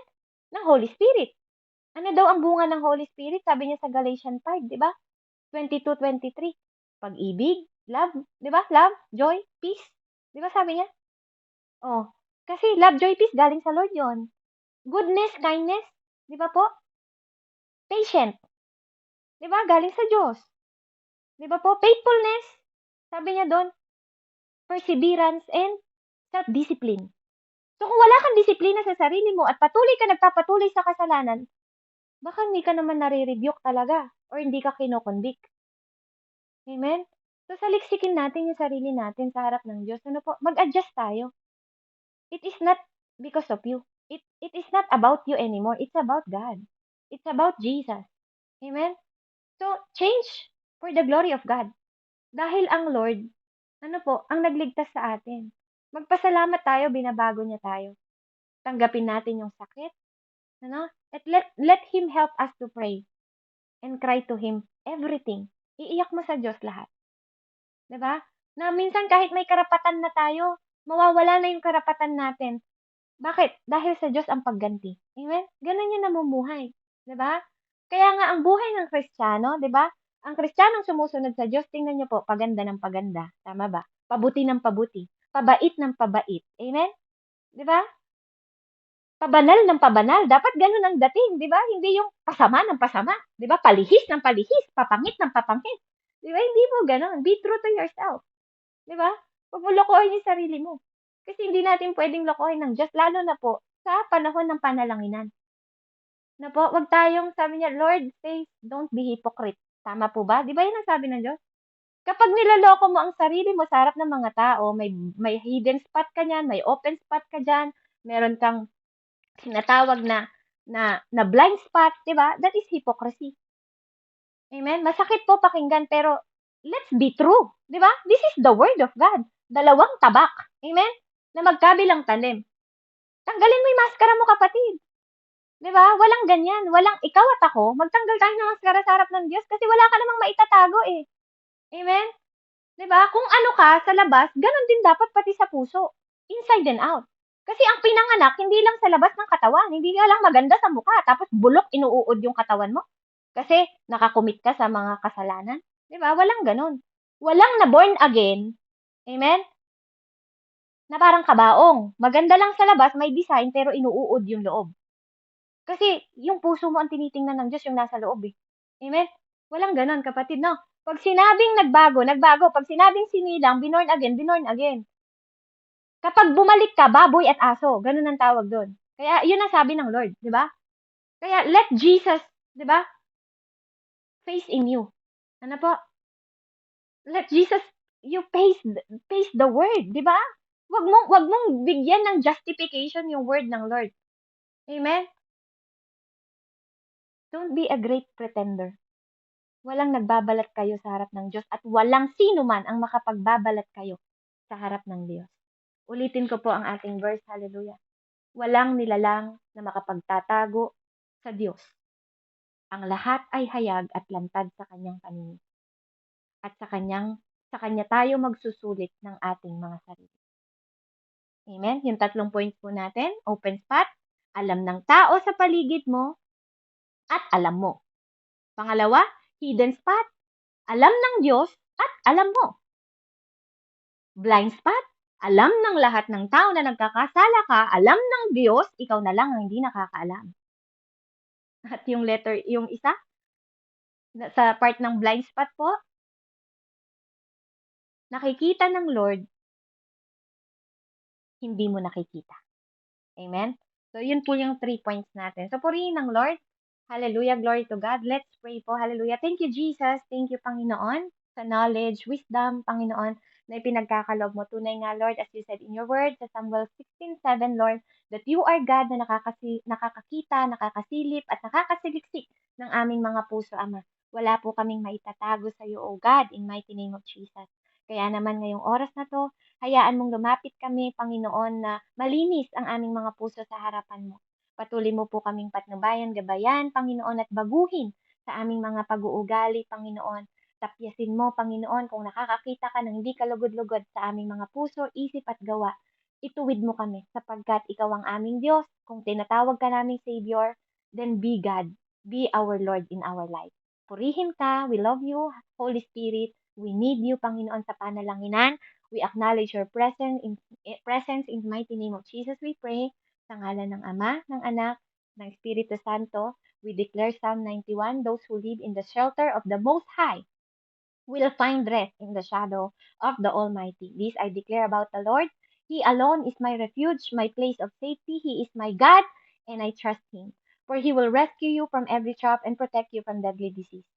Ng Holy Spirit. Ano daw ang bunga ng Holy Spirit? Sabi niya sa Galatians 5, di ba? 22-23. Pag-ibig, love, di ba? Love, joy, peace. Di ba sabi niya? Oh, kasi love, joy, peace, galing sa Lord yon. Goodness, kindness, di ba po? Patient, di ba? Galing sa Diyos. Di ba po? Faithfulness, sabi niya doon, perseverance, and self-discipline. So kung wala kang disiplina sa sarili mo at patuloy ka nagpapatuloy sa kasalanan, baka hindi ka naman nare-rebuke talaga or hindi ka kinokonvict. Amen? So saliksikin natin yung sarili natin sa harap ng Diyos. Ano po? Mag-adjust tayo. It is not because of you. It is not about you anymore. It's about God. It's about Jesus. Amen? So, change for the glory of God. Dahil ang Lord, ano po, ang nagligtas sa atin. Magpasalamat tayo, binabago niya tayo. Tanggapin natin yung sakit. Ano? At let Him help us to pray and cry to Him everything. Iiyak mo sa Diyos lahat. 'Di ba? Na minsan kahit may karapatan na tayo, mawawala na yung karapatan natin. Bakit? Dahil sa Diyos ang pagganti. Amen? Ganun yung namumuhay. 'Di ba? Kaya nga ang buhay ng Kristiyano, 'di ba? Ang Kristiyanong sumusunod sa Diyos, tingnan niyo po, paganda ng paganda. Tama ba? Pabuti ng pabuti. Pabait ng pabait. Amen? 'Di ba? Pabanal ng pabanal. Dapat ganun ang dating, 'di ba? Hindi yung pasama ng pasama, 'di ba? Palihis ng palihis, papangit ng papangit. 'Di ba? Hindi mo ganun. Be true to yourself. 'Di ba? Huwag mo lokohin yung sarili mo. Kasi hindi natin pwedeng lokohin ng Diyos, lalo na po sa panahon ng panalanginan. Na po, wag tayong, sabi niya, Lord says, don't be hypocrite. Tama po ba? Di ba yun ang sabi ng Diyos? Kapag nilaloko mo ang sarili mo sa harap ng mga tao, may hidden spot ka niyan, may open spot ka diyan, meron kang sinatawag na blind spot, di ba? That is hypocrisy. Amen? Masakit po pakinggan, pero let's be true. Di ba? This is the word of God. Dalawang tabak. Amen? Na magkabilang talim. Tanggalin mo yung maskara mo, kapatid. Di ba? Walang ganyan. Walang ikaw at ako. Magtanggal tayo ng maskara sa harap ng Diyos kasi wala ka namang maitatago eh. Amen? Di ba? Kung ano ka sa labas, ganun din dapat pati sa puso. Inside and out. Kasi ang pinanganak, hindi lang sa labas ng katawan. Hindi ka lang maganda sa mukha. Tapos bulok, inuud yung katawan mo. Kasi nakakumit ka sa mga kasalanan. Di ba? Walang ganun. Walang na born again. Amen? Na parang kabaong. Maganda lang sa labas, may design, pero inuud yung loob. Kasi yung puso mo ang tinitingnan ng Diyos, yung nasa loob eh. Amen? Walang ganun, kapatid, no? Pag sinabing nagbago, nagbago. Pag sinabing sinilang, binorn again, binorn again. Kapag bumalik ka, baboy at aso. Ganun ang tawag doon. Kaya yun ang sabi ng Lord, di ba? Kaya let Jesus, di ba, face in you. Ano po? Let Jesus, you face the word, di ba? Wag mong bigyan ng justification yung word ng Lord. Amen? Don't be a great pretender. Walang nagbabalat kayo sa harap ng Diyos at walang sino man ang makapagbabalat kayo sa harap ng Diyos. Ulitin ko po ang ating verse, hallelujah. Walang nilalang na makapagtatago sa Diyos. Ang lahat ay hayag at lantad sa kanyang paningin. At sa kanya tayo magsusulit ng ating mga sarili. Amen? Yung 3 points po natin, open spot, alam ng tao sa paligid mo, at alam mo. Pangalawa, hidden spot, alam ng Diyos at alam mo. Blind spot, alam ng lahat ng tao na nagkakasala ka, alam ng Diyos, ikaw na lang ang hindi nakakaalam. At yung isa, sa part ng blind spot po, nakikita ng Lord, hindi mo nakikita. Amen? So, yun po yung 3 points natin. So, purihin ng Lord. Hallelujah, glory to God. Let's pray po. Hallelujah. Thank you, Jesus. Thank you, Panginoon, sa knowledge, wisdom, Panginoon, na ipinagkakalob mo. Tunay nga, Lord, as you said in your word, sa Samuel 16:7, Lord, that you are God na nakakakita, nakakasilip, at nakakasiliksik ng aming mga puso, Ama. Wala po kaming maitatago sa iyo, O God, in mighty name of Jesus. Kaya naman ngayong oras na to, hayaan mong lumapit kami, Panginoon, na malinis ang aming mga puso sa harapan mo. Patuloy mo po kaming patnubayan, gabayan, Panginoon, at baguhin sa aming mga pag-uugali, Panginoon. Tapyasin mo, Panginoon, kung nakakakita ka ng hindi kalugod-lugod sa aming mga puso, isip at gawa. Ituwid mo kami sapagkat ikaw ang aming Diyos. Kung tinatawag ka naming Savior, then be God Be our Lord in our life. Purihin ka. We love you, Holy Spirit. We need you, Panginoon, sa panalanginan. We acknowledge your presence in the mighty name of Jesus, we pray. Sa ngalan ng Ama, ng Anak, ng Espiritu Santo, we declare Psalm 91, those who live in the shelter of the Most High will find rest in the shadow of the Almighty. This I declare about the Lord. He alone is my refuge, my place of safety. He is my God, and I trust him. For he will rescue you from every trap and protect you from deadly disease.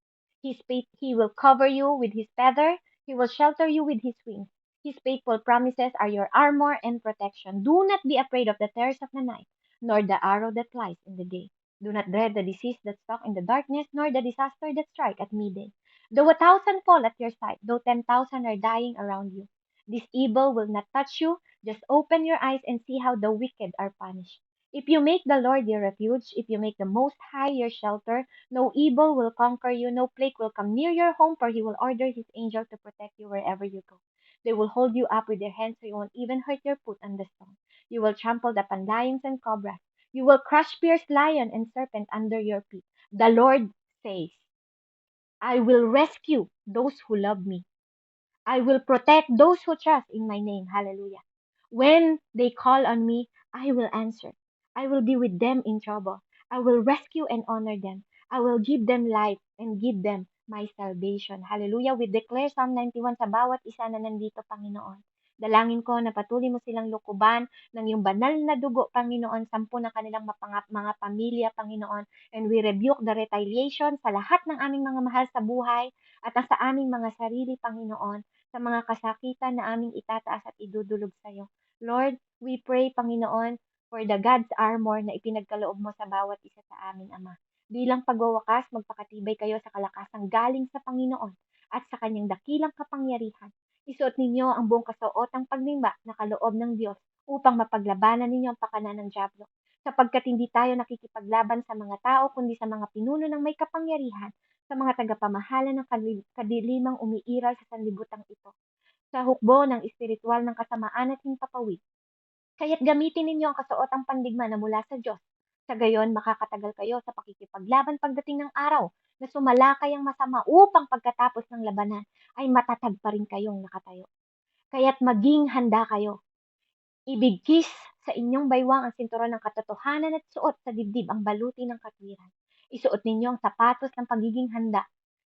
He will cover you with his feather. He will shelter you with his wings. His faithful promises are your armor and protection. Do not be afraid of the terrors of the night, nor the arrow that flies in the day. Do not dread the disease that stalks in the darkness, nor the disaster that strikes at midday. Though 1,000 fall at your side, though 10,000 are dying around you, this evil will not touch you. Just open your eyes and see how the wicked are punished. If you make the Lord your refuge, if you make the Most High your shelter, no evil will conquer you, no plague will come near your home, for he will order his angel to protect you wherever you go. They will hold you up with their hands so you won't even hurt your foot on the stone. You will trample upon lions and cobras. You will crush fierce lion and serpent under your feet. The Lord says, I will rescue those who love me. I will protect those who trust in my name. Hallelujah. When they call on me, I will answer. I will be with them in trouble. I will rescue and honor them. I will give them life and give them my salvation. Hallelujah. We declare Psalm 91 sa bawat isa na nandito, Panginoon. Dalangin ko na patuloy mo silang lukuban ng iyong banal na dugo, Panginoon, sampu na kanilang mga pamilya, Panginoon. And we rebuke the retaliation sa lahat ng aming mga mahal sa buhay at sa aming mga sarili, Panginoon, sa mga kasakitan na aming itataas at idudulog sa iyo. Lord, we pray, Panginoon, for the God's armor na ipinagkaloob mo sa bawat isa sa amin, Ama. Bilang pagwawakas, magpakatibay kayo sa kalakasang galing sa Panginoon at sa kanyang dakilang kapangyarihan. Isuot ninyo ang buong kasuotang pagnimba na kaloob ng Diyos upang mapaglabanan ninyo ang pakanan ng dyablo. Sapagkat hindi tayo nakikipaglaban sa mga tao, kundi sa mga pinuno ng may kapangyarihan, sa mga tagapamahala ng kadilimang umiiral sa sanlibutan ito, sa hukbo ng espiritual ng kasamaan at himpapawid. Kaya't gamitin ninyo ang kasuotang pandigma na mula sa Diyos. Sa gayon, makakatagal kayo sa pakikipaglaban pagdating ng araw na sumalakay ang masama upang pagkatapos ng labanan ay matatag pa rin kayong nakatayo. Kaya't maging handa kayo. Ibigkis sa inyong baywang ang sinturon ng katotohanan at suot sa dibdib ang baluti ng katwiran. Isuot ninyo ang sapatos ng pagiging handa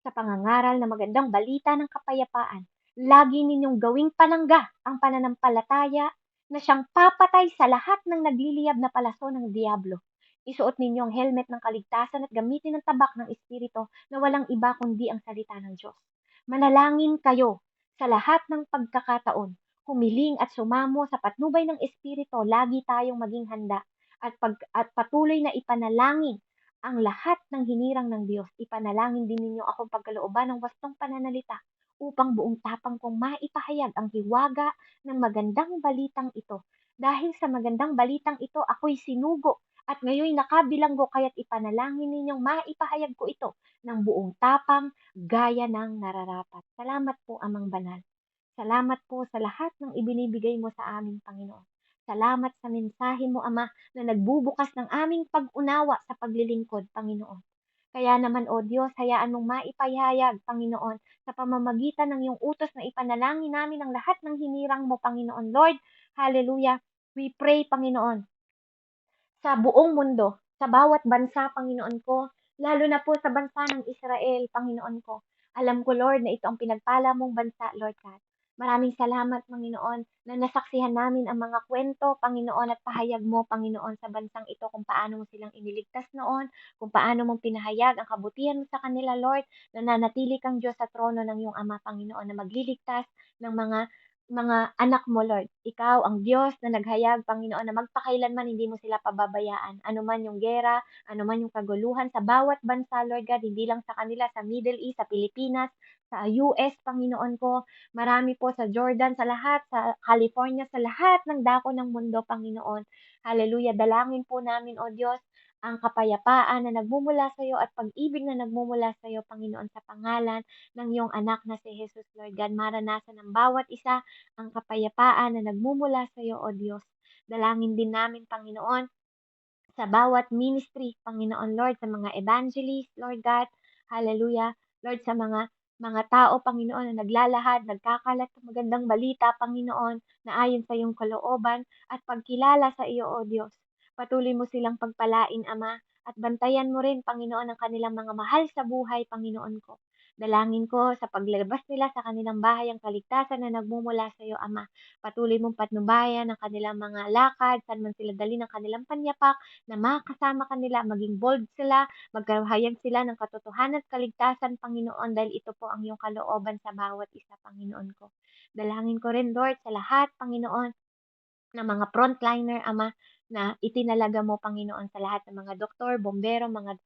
sa pangangaral na magandang balita ng kapayapaan. Lagi ninyong gawing panangga ang pananampalataya na siyang papatay sa lahat ng nagliliyab na palaso ng diablo. Isuot ninyo ang helmet ng kaligtasan at gamitin ang tabak ng espiritu na walang iba kundi ang salita ng Diyos. Manalangin kayo sa lahat ng pagkakataon. Humiling at sumamo sa patnubay ng espiritu, lagi tayong maging handa at patuloy na ipanalangin ang lahat ng hinirang ng Diyos. Ipanalangin din ninyo akong pagkalooban ng wastong pananalita upang buong tapang kong maipahayag ang hiwaga ng magandang balitang ito. Dahil sa magandang balitang ito, ako'y sinugo at ngayon nakabilanggo, kaya't ipanalangin ninyong maipahayag ko ito ng buong tapang gaya ng nararapat. Salamat po, Amang Banal. Salamat po sa lahat ng ibinibigay mo sa aming Panginoon. Salamat sa mensahe mo, Ama, na nagbubukas ng aming pag-unawa sa paglilingkod, Panginoon. Kaya naman, O Diyos, hayaan mong maipahayag, Panginoon, sa pamamagitan ng iyong utos na ipanalangin namin ang lahat ng hinirang mo, Panginoon. Lord, hallelujah, we pray, Panginoon, sa buong mundo, sa bawat bansa, Panginoon ko, lalo na po sa bansa ng Israel, Panginoon ko. Alam ko, Lord, na ito ang pinagpala mong bansa, Lord God. Maraming salamat, Panginoon, na nasaksihan namin ang mga kwento, Panginoon, at pahayag mo, Panginoon, sa bansang ito kung paano mo silang iniligtas noon, kung paano mong pinahayag ang kabutihan mo sa kanila, Lord, na nanatili kang Diyos sa trono ng iyong Ama, Panginoon, na magliligtas ng mga anak mo, Lord. Ikaw ang Diyos na naghayag, Panginoon, na magpakailanman hindi mo sila pababayaan. Ano man yung gera, ano man yung kaguluhan sa bawat bansa, Lord God, hindi lang sa kanila, sa Middle East, sa Pilipinas, sa US, Panginoon ko. Marami po sa Jordan, sa lahat, sa California, sa lahat ng dako ng mundo, Panginoon. Hallelujah. Dalangin po namin, O Diyos, ang kapayapaan na nagmumula sa iyo at pag-ibig na nagmumula sa iyo, Panginoon, sa pangalan ng iyong anak na si Jesus, Lord God. Maranasan ng bawat isa ang kapayapaan na nagmumula sa iyo, O Diyos. Dalangin din namin, Panginoon, sa bawat ministry, Panginoon Lord, sa mga evangelist, Lord God, hallelujah, Lord, sa mga tao, Panginoon, na naglalahad, nagkakalat ng magandang balita, Panginoon, na ayon sa iyong kalooban at pagkilala sa iyo, O Diyos. Patuloy mo silang pagpalain, Ama, at bantayan mo rin, Panginoon, ang kanilang mga mahal sa buhay, Panginoon ko. Dalangin ko sa paglabas nila sa kanilang bahay ang kaligtasan na nagmumula sa iyo, Ama. Patuloy mong patnubayan ang kanilang mga lakad, saan man sila dali ng kanilang panyapak, na makasama kanila, maging bold sila, magkahayag sila ng katotohanan at kaligtasan, Panginoon, dahil ito po ang iyong kalooban sa bawat isa, Panginoon ko. Dalangin ko rin, Lord, sa lahat, Panginoon, ng mga frontliner, Ama, na itinalaga mo, Panginoon, sa lahat ng mga doktor, bombero, mga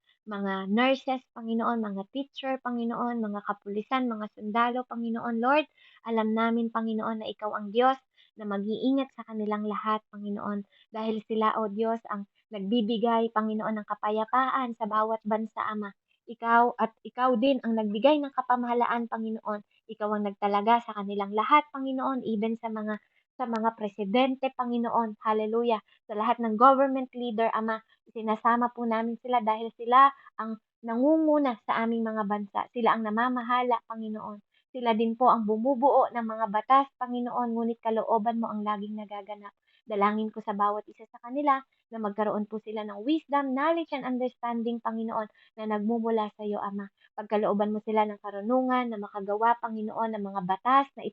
nurses, Panginoon, mga teacher, Panginoon, mga kapulisan, mga sundalo, Panginoon, Lord, alam namin, Panginoon, na ikaw ang Diyos na mag-iingat sa kanilang lahat, Panginoon, dahil sila, O Diyos, ang nagbibigay, Panginoon, ng kapayapaan sa bawat bansa, Ama. Ikaw din ang nagbigay ng kapamahalaan, Panginoon. Ikaw ang nagtalaga sa kanilang lahat, Panginoon, even sa mga presidente, Panginoon, hallelujah, sa lahat ng government leader, Ama, sinasama po namin sila dahil sila ang nangunguna sa aming mga bansa. Sila ang namamahala, Panginoon. Sila din po ang bumubuo ng mga batas, Panginoon, ngunit kalooban mo ang laging nagaganap. Dalangin ko sa bawat isa sa kanila na magkaroon po sila ng wisdom, knowledge, and understanding, Panginoon, na nagmumula sa iyo, Ama. Pagkalooban mo sila ng karunungan na makagawa, Panginoon, ng mga batas na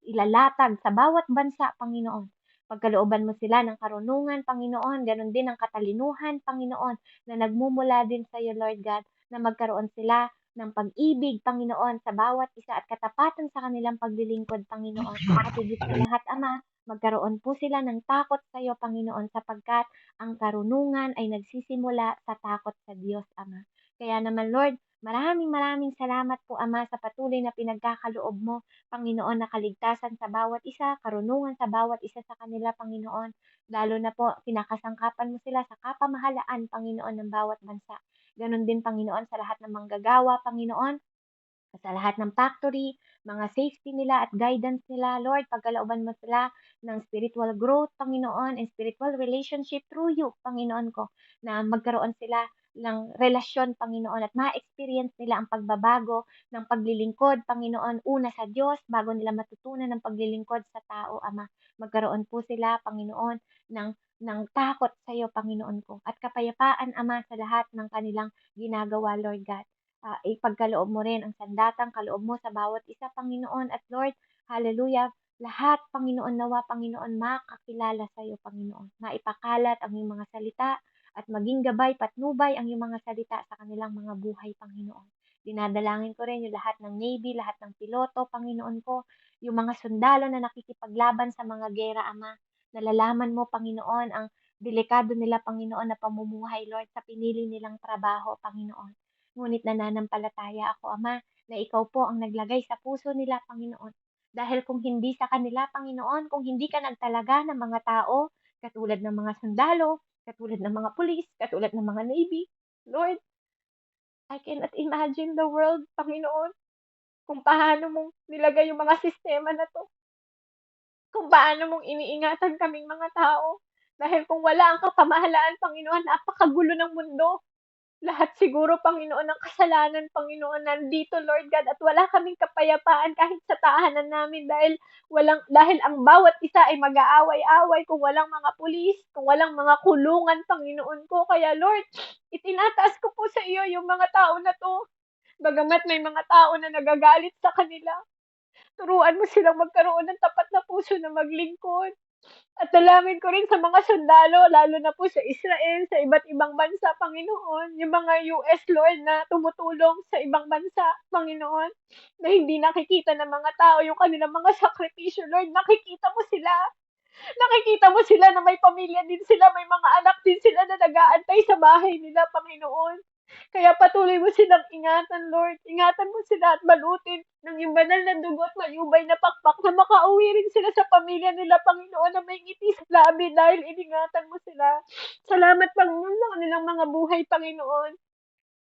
ilalatag sa bawat bansa, Panginoon. Pagkalooban mo sila ng karunungan, Panginoon, ganon din ang katalinuhan, Panginoon, na nagmumula din sa iyo, Lord God, na magkaroon sila ng pag-ibig, Panginoon, sa bawat isa at katapatan sa kanilang paglilingkod, Panginoon. At higit sa lahat, Ama, magkaroon po sila ng takot sa iyo, Panginoon, sapagkat ang karunungan ay nagsisimula sa takot sa Diyos, Ama. Kaya naman, Lord, maraming maraming salamat po, Ama, sa patuloy na pinagkakaloob mo, Panginoon, na kaligtasan sa bawat isa, karunungan sa bawat isa sa kanila, Panginoon. Lalo na po, kinakasangkapan mo sila sa kapamahalaan, Panginoon, ng bawat bansa. Ganon din, Panginoon, sa lahat ng manggagawa, Panginoon, sa lahat ng factory, mga safety nila at guidance nila, Lord, pagkalooban mo sila ng spiritual growth, Panginoon, and spiritual relationship through you, Panginoon ko, na magkaroon sila ng relasyon, Panginoon, at ma-experience nila ang pagbabago ng paglilingkod, Panginoon, una sa Diyos, bago nila matutunan ng paglilingkod sa tao, Ama. Magkaroon po sila, Panginoon, ng ng takot sa iyo, Panginoon ko, at kapayapaan, Ama, sa lahat ng kanilang ginagawa, Lord God. Ipagkaloob mo rin ang sandatang kaloob mo sa bawat isa, Panginoon. At Lord, hallelujah, lahat, Panginoon, nawa, Panginoon, makakilala sa iyo, Panginoon. Maipakalat ang iyong mga salita at maging gabay, patnubay ang iyong mga salita sa kanilang mga buhay, Panginoon. Dinadalangin ko rin yung lahat ng Navy, lahat ng piloto, Panginoon ko, yung mga sundalo na nakikipaglaban sa mga gera, Ama. Nalalaman mo, Panginoon, ang delikado nila, Panginoon, na pamumuhay, Lord, sa pinili nilang trabaho, Panginoon. Ngunit nananampalataya ako, Ama, na ikaw po ang naglagay sa puso nila, Panginoon. Dahil kung hindi sa kanila, Panginoon, kung hindi ka nagtalaga ng mga tao, katulad ng mga sundalo, katulad ng mga pulis, katulad ng mga navy, Lord, I cannot imagine the world, Panginoon, kung paano mong nilagay yung mga sistema na to, kung paano mong iniingatan kaming mga tao. Dahil kung wala ang kapamahalaan, Panginoon, napakagulo ng mundo. Lahat siguro, Panginoon, ng kasalanan, Panginoon, nandito, Lord God, at wala kaming kapayapaan kahit sa tahanan namin dahil ang bawat isa ay mag-aaway-away kung walang mga pulis, kung walang mga kulungan, Panginoon ko. Kaya, Lord, itinataas ko po sa iyo yung mga tao na to. Bagamat may mga tao na nagagalit sa kanila, turuan mo silang magkaroon ng tapat na puso na maglingkod. At dalangin ko rin sa mga sundalo, lalo na po sa Israel, sa iba't ibang bansa, Panginoon, yung mga US, Lord, na tumutulong sa ibang bansa, Panginoon, na hindi nakikita ng mga tao yung kanilang mga sakripisyo, Lord, nakikita mo sila. Nakikita mo sila na may pamilya din sila, may mga anak din sila na nag-aantay sa bahay nila, Panginoon. Kaya patuloy mo silang ingatan, Lord. Ingatan mo sila at balutin ng iyong banal na dugo at mayubay na pakpak na makauwi rin sila sa pamilya nila, Panginoon, na may ngiti sa labi dahil iningatan mo sila. Salamat, Panginoon, sa kanilang mga buhay, Panginoon.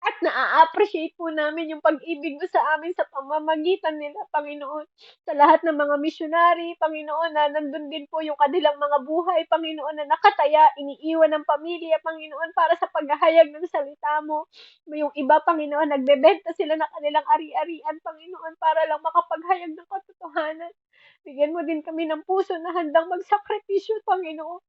At naa-appreciate po namin yung pag-ibig mo sa amin sa pamamagitan nila, Panginoon. Sa lahat ng mga missionary, Panginoon, na nandun din po yung kanilang mga buhay, Panginoon, na nakataya, iniiwan ng pamilya, Panginoon, para sa paghahayag ng salita mo. Yung iba, Panginoon, nagbebenta sila ng kanilang ari-arian, Panginoon, para lang makapaghayag ng katotohanan. Bigyan mo din kami ng puso na handang magsakripisyo, Panginoon.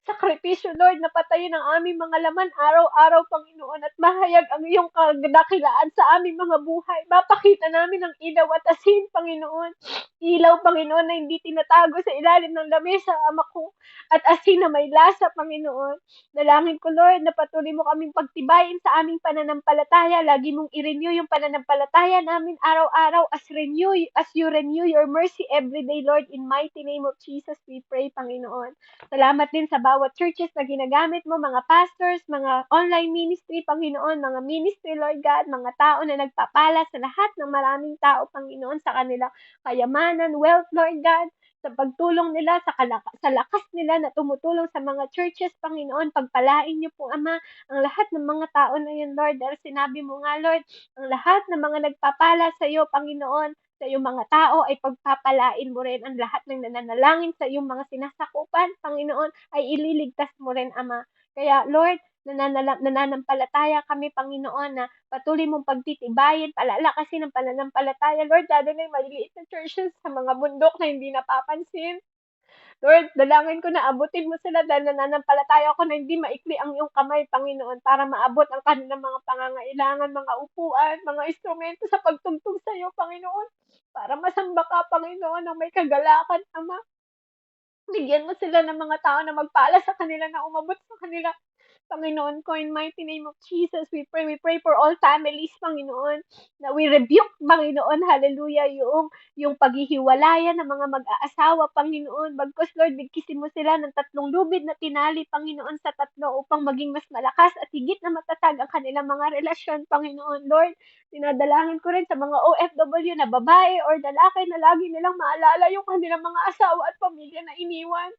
Sakripisyo, Lord, na patayin ang aming mga laman araw-araw, Panginoon, at mahayag ang iyong kadakilaan sa aming mga buhay. Mapakita namin ang ilaw at asin, Panginoon. Ilaw, Panginoon, na hindi tinatago sa ilalim ng lamesa, Ama ko, at asin na may lasa, Panginoon. Dalangin ko, Lord, na patuloy mo kaming pagtibayin sa aming pananampalataya. Lagi mong i-renew yung pananampalataya namin araw-araw as you renew your mercy every day, Lord. In mighty name of Jesus, we pray, Panginoon. Salamat din sa bawat churches na ginagamit mo, mga pastors, mga online ministry, Panginoon, mga ministry, Lord God, mga tao na nagpapala sa lahat ng maraming tao, Panginoon, sa kanilang kayamanan, wealth, Lord God, sa pagtulong nila, sa lakas nila na tumutulong sa mga churches, Panginoon, pagpalain niyo po, Ama, ang lahat ng mga tao na yun, Lord, dahil sinabi mo nga, Lord, ang lahat ng mga nagpapala sa iyo, Panginoon, sa iyong mga tao ay pagpapalain mo rin ang lahat ng nananalangin sa iyong mga sinasakupan, Panginoon, ay ililigtas mo rin, Ama. Kaya, Lord, nananampalataya kami, Panginoon, na patuloy mong pagtitibayin, palalakasin ang pananampalataya, Lord, lalo na yung maliliit na churches sa mga bundok na hindi napapansin. Lord, dalangin ko na abutin mo sila dahil nananampalataya ako na hindi maikli ang iyong kamay, Panginoon, para maabot ang kanilang mga pangangailangan, mga upuan, mga instrumento sa pagtugtog sa iyo, Panginoon. Para masamba ka, Panginoon, ng may kagalakan, Ama. Bigyan mo sila ng mga tao na magpala sa kanila, na umabot sa kanila, Panginoon ko, in mighty name of Jesus, we pray for all families, Panginoon, na we rebuke, Panginoon, hallelujah, yung paghihiwalayan ng mga mag-aasawa, Panginoon. Bagkus, Lord, bigkisin mo sila ng tatlong lubid na tinali, Panginoon, sa tatlo upang maging mas malakas at higit na matatag ang kanilang mga relasyon, Panginoon. Lord, dinadalangin ko rin sa mga OFW na babae or lalaki na lagi nilang maalala yung kanilang mga asawa at pamilya na iniwan,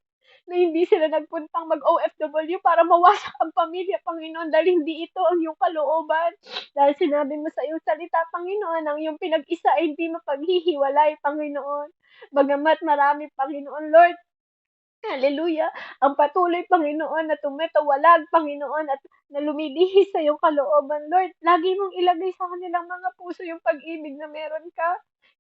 na hindi sila nagpuntang mag-OFW para mawasak ang pamilya, Panginoon, dahil hindi ito ang iyong kalooban. Dahil sinabi mo sa iyong salita, Panginoon, ang iyong pinag-isa ay hindi mapaghihiwalay, Panginoon. Bagamat marami, Panginoon, Lord, hallelujah, ang patuloy, Panginoon, na tumatawalag, Panginoon, at na lumilihis sa iyong kalooban, Lord, lagi mong ilagay sa kanilang mga puso yung pag-ibig na meron ka,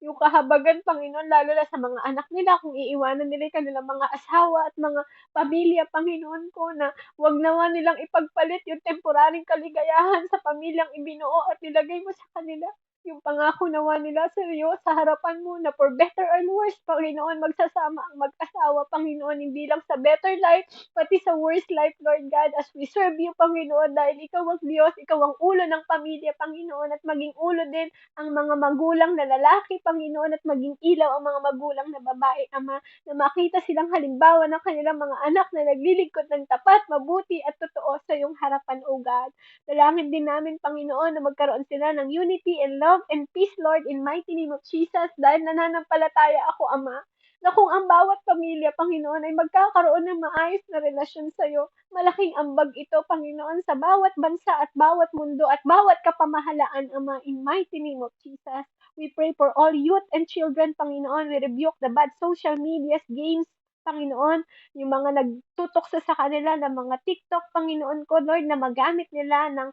yung kahabagan, Panginoon, lalo na sa mga anak nila, kung iiwanan nila yung kanilang mga asawa at mga pamilya, Panginoon ko, na wag naman nilang ipagpalit yung temporaring kaligayahan sa pamilyang ibinuo at nilagay mo sa kanila yung pangako nawa nila sa iyo, sa harapan mo, na for better or worse, Panginoon, magsasama ang mag-asawa, Panginoon, hindi lang sa better life, pati sa worst life, Lord God, as we serve you, Panginoon, dahil ikaw ang Diyos, ikaw ang ulo ng pamilya, Panginoon, at maging ulo din ang mga magulang na lalaki, Panginoon, at maging ilaw ang mga magulang na babae, Ama, na makita silang halimbawa ng kanilang mga anak na naglilingkod ng tapat, mabuti, at totoo sa iyong harapan, O God. Dalangin din namin, Panginoon, na magkaroon sila ng unity and love and peace, Lord, in mighty name of Jesus, dahil nananampalataya ako, Ama, na kung ang bawat pamilya, Panginoon, ay magkakaroon ng maayos na relasyon sa iyo, malaking ambag ito, Panginoon, sa bawat bansa at bawat mundo at bawat kapamahalaan, Ama, in mighty name of Jesus. We pray for all youth and children, Panginoon. We rebuke the bad social medias, games, Panginoon, yung mga nagtutok sa kanila ng mga TikTok, Panginoon ko, Lord, na magamit nila ng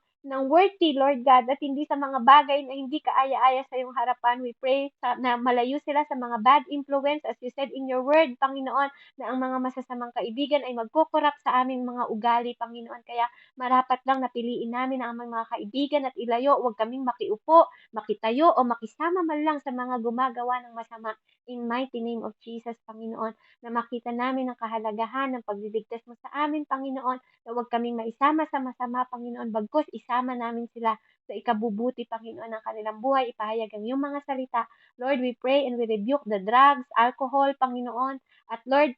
worthy, Lord God, at hindi sa mga bagay na hindi kaaya-aya sa iyong harapan. We pray na malayo sila sa mga bad influence, as you said in your word, Panginoon, na ang mga masasamang kaibigan ay magkukurap sa aming mga ugali, Panginoon. Kaya marapat lang napiliin namin ang aming mga kaibigan at ilayo. Huwag kaming makiupo, makitayo, o makisama man lang sa mga gumagawa ng masama. In mighty name of Jesus, Panginoon, na makita namin ang kahalagahan ng pagliligtas mo sa amin, Panginoon, na huwag kaming maisama sa masama, Panginoon, bagkus isama namin sila sa ikabubuti, Panginoon, ng kanilang buhay, ipahayag ang iyong mga salita. Lord, we pray and we rebuke the drugs, alcohol, Panginoon, at Lord,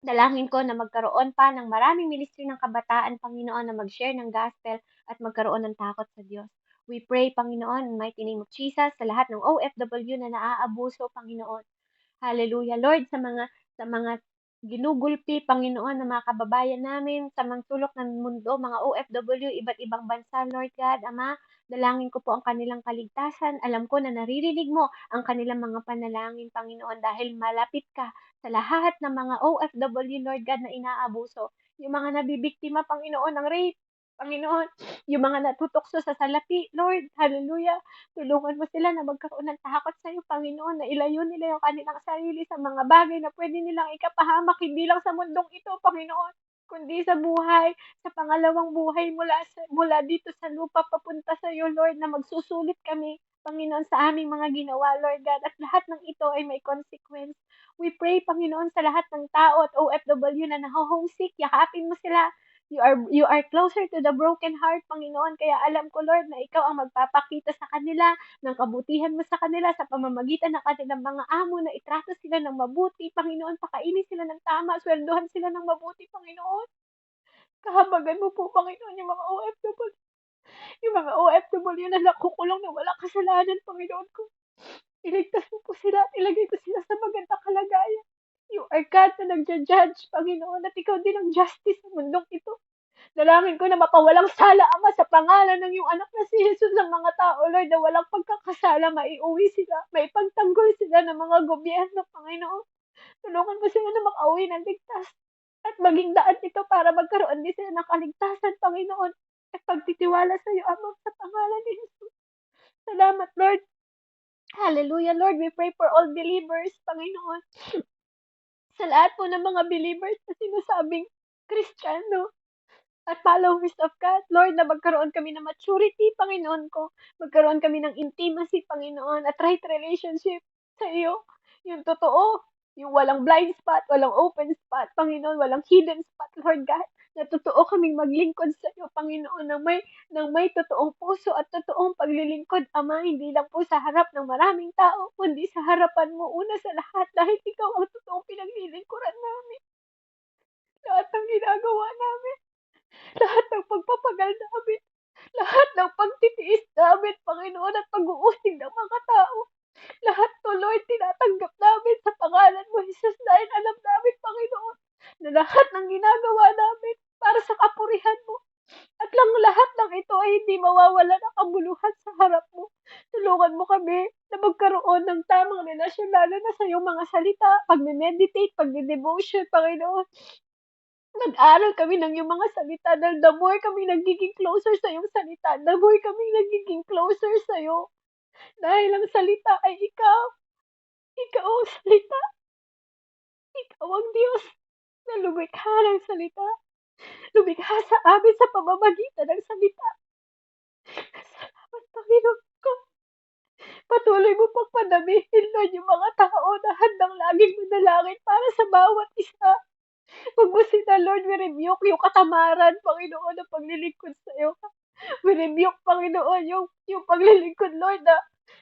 dalangin ko na magkaroon pa ng maraming ministry ng kabataan, Panginoon, na mag-share ng gospel at magkaroon ng takot sa Diyos. We pray, Panginoon, in mighty name of Jesus, sa lahat ng OFW na naaabuso, Panginoon. Hallelujah, Lord, sa mga ginugulpi, Panginoon, ng mga kababayan namin sa mga sulok ng mundo, mga OFW, iba't ibang bansa, Lord God, Ama. Dalangin ko po ang kanilang kaligtasan. Alam ko na naririnig mo ang kanilang mga panalangin, Panginoon, dahil malapit ka sa lahat ng mga OFW, Lord God, na inaabuso. Yung mga nabibiktima, Panginoon, ng rape, Panginoon, yung mga natutokso sa salapi, Lord, hallelujah. Tulungan mo sila na magkaroon ng takot sa iyo, Panginoon, na ilayo nila yung kanilang sarili sa mga bagay na pwede nilang ikapahamak, hindi lang sa mundong ito, Panginoon, kundi sa buhay, sa pangalawang buhay mula dito sa lupa papunta sa iyo, Lord, na magsusulit kami, Panginoon, sa aming mga ginawa, Lord God, at lahat ng ito ay may consequence. We pray, Panginoon, sa lahat ng tao at OFW na naho-homesick, yakapin mo sila. You are closer to the broken heart, Panginoon. Kaya alam ko, Lord, na ikaw ang magpapakita sa kanila ng kabutihan mo sa kanila sa pamamagitan ng kanilang mga amo na itrato sila ng mabuti, Panginoon. Pakainin sila ng tama, sweldohan sila ng mabuti, Panginoon. Kahabagan mo po, Panginoon, yung mga OFW na nakukulong na walang kasalanan, Panginoon ko. Iligtas mo po sila at ilagay ko sila sa magandang kalagayan. You are God na nagja-judge, Panginoon, at ikaw din ang justice sa mundong ito. Dalangin ko na mapawalang sala, Ama, sa pangalan ng iyong anak na si Jesus ng mga tao, Lord, na walang pagkakasala, maiuwi sila, maipagtanggol sila ng mga gobyerno, Panginoon. Tulungan mo sila na makauwi ng ligtas at maging daan ito para magkaroon din sila ng kaligtasan, Panginoon, at pagtitiwala sa iyo, Ama, sa pangalan ni Jesus. Salamat, Lord. Hallelujah, Lord. We pray for all believers, Panginoon. Sa lahat po ng mga believers na sinasabing Kristiyano at followers of God, Lord, na magkaroon kami ng maturity, Panginoon ko. Magkaroon kami ng intimacy, Panginoon, at right relationship sa iyo. Yung totoo, yung walang blind spot, walang open spot, Panginoon, walang hidden spot, Lord God. Na totoo kaming maglingkod sa iyo, Panginoon, ng may totoong puso at totoong paglilingkod, Ama, hindi lang po sa harap ng maraming tao, kundi sa harapan mo una sa lahat dahil ikaw ang totoong pinaglilingkuran namin. Lahat ng ginagawa namin, lahat ng pagpapagal namin, lahat ng pagtitiis namin, Panginoon, at pag-uusig ng mga tao. Lahat to, Lord, tinatanggap namin sa pangalan mo, Jesus, dahil alam namin, Panginoon, na lahat ng ginagawa namin para sa kapurihan mo. At lang lahat ng ito ay hindi mawawala ng kabuluhan sa harap mo. Tulungan mo kami na magkaroon ng tamang relasyon, lalo na sa iyong mga salita, pag-meditate, pag-devotion, Panginoon. Nag-aral kami ng iyong mga salita dahil the more kami nagiging closer sa iyong salita, the more kami nagiging closer sa iyo. Dahil ang salita ay ikaw. Ikaw ang salita. Ikaw ang Diyos na lumikha ng salita. Lumikha sa amin sa pamamagitan ng salita. Salamat, Panginoon ko. Patuloy mo pang padamihin, Lord, yung mga tao na handang laging manalangin para sa bawat isa. Huwag mo sila, Lord, we rebuke yung katamaran, Panginoon, ng paglilingkod sa iyo. We rebuke, Panginoon, yung paglilingkod, Lord, na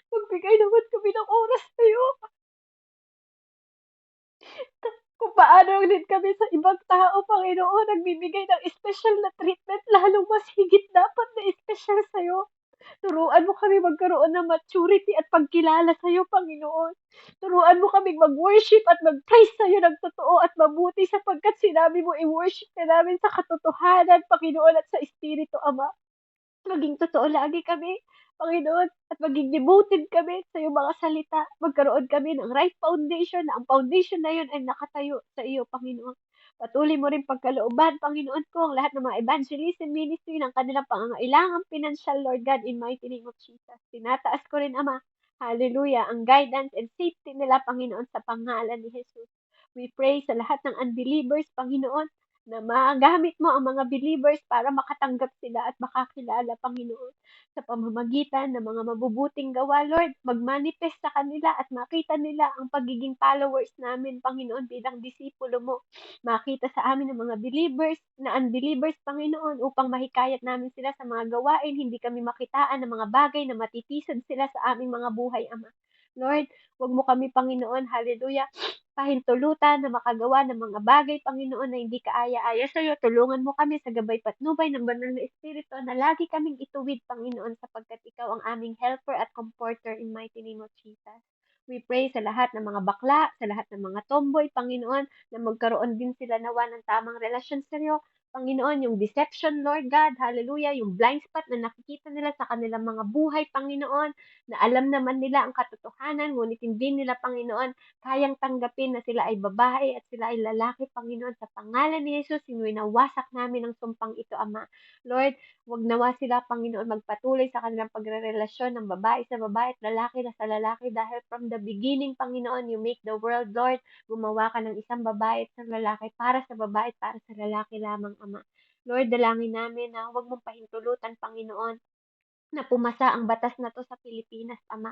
magbigay naman kami ng oras sa iyo. Kung paano din kami sa ibang tao, Panginoon, nagbibigay ng special na treatment, lalong mas higit dapat na special sa iyo. Turuan mo kami magkaroon ng maturity at pagkilala sa iyo, Panginoon. Turuan mo kami mag-worship at mag-praise sa iyo ng totoo at mabuti sapagkat sinabi mo i-worship ka namin sa katotohanan, Panginoon, at sa Espiritu, Ama. Maging totoo lagi kami, Panginoon, at maging devoted kami sa iyong mga salita. Magkaroon kami ng right foundation, na ang foundation na yun ay nakatayo sa iyo, Panginoon. Patuloy mo rin pagkalooban, Panginoon ko, ang lahat ng mga evangelism ministry ng kanilang pangangailangan financial, Lord God, in mighty name of Jesus. Tinataas ko rin, Ama, hallelujah, ang guidance and safety nila, Panginoon, sa pangalan ni Jesus. We pray sa lahat ng unbelievers, Panginoon, na magamit mo ang mga believers para makatanggap sila at makakilala, Panginoon, sa pamamagitan ng mga mabubuting gawa, Lord. Mag-manifest sa kanila at makita nila ang pagiging followers namin, Panginoon, bilang disipulo mo. Makita sa amin ng mga believers na unbelievers, Panginoon, upang mahikayat namin sila sa mga gawain, hindi kami makitaan ng mga bagay na matitisod sila sa aming mga buhay, Ama. Lord, wag mo kami, Panginoon, hallelujah, pahintulutan na makagawa ng mga bagay, Panginoon, na hindi kaaya-aya sa iyo. Tulungan mo kami sa gabay patnubay ng banal na Espiritu na lagi kaming ituwid, Panginoon, sapagkat ikaw ang aming helper at comforter in mighty name of Jesus. We pray sa lahat ng mga bakla, sa lahat ng mga tomboy, Panginoon, na magkaroon din sila nawa ng tamang relasyon sa iyo. Panginoon, yung deception, Lord God, hallelujah, yung blind spot na nakikita nila sa kanilang mga buhay, Panginoon, na alam naman nila ang katotohanan, ngunit hindi nila, Panginoon, kayang tanggapin na sila ay babae at sila ay lalaki, Panginoon, sa pangalan ni Jesus, winawasak namin ang sumpang ito, Ama. Lord, wag nawa sila, Panginoon, magpatuloy sa kanilang pagrerelasyon ng babae sa babae at lalaki na sa lalaki dahil from the beginning, Panginoon, you make the world, Lord, gumawa ka ng isang babae at isang lalaki para sa babae at para sa lalaki lamang, Ama. Lord, dalangin namin na huwag mong pahintulutan, Panginoon, na pumasa ang batas na to sa Pilipinas, Ama.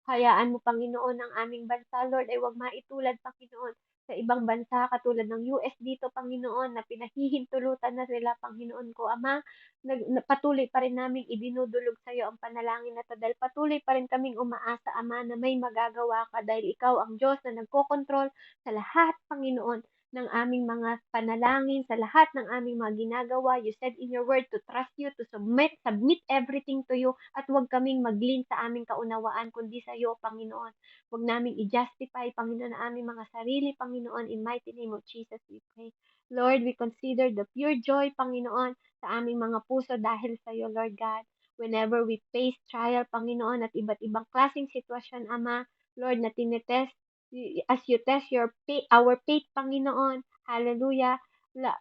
Hayaan mo, Panginoon, ang aming bansa, Lord, ay huwag maitulad, Panginoon, sa ibang bansa katulad ng US dito, Panginoon, na pinahihintulutan na sila, Panginoon ko, Ama. Patuloy pa rin naming idinudulog sa iyo ang panalangin na to dahil patuloy pa rin kaming umaasa, Ama, na may magagawa ka dahil ikaw ang Diyos na nagkokontrol sa lahat, Panginoon, ng aming mga panalangin, sa lahat ng aming mga ginagawa. You said in your word to trust you, to submit everything to you, at huwag kaming maglin sa aming kaunawaan, kundi sa iyo, Panginoon. Huwag naming i-justify, Panginoon, ang aming mga sarili, Panginoon. In mighty name of Jesus, we pray. Lord, we consider the pure joy, Panginoon, sa aming mga puso dahil sa iyo, Lord God. Whenever we face trial, Panginoon, at iba't ibang klaseng sitwasyon, Ama, Lord, na tinetest, as you test our faith, Panginoon. Hallelujah.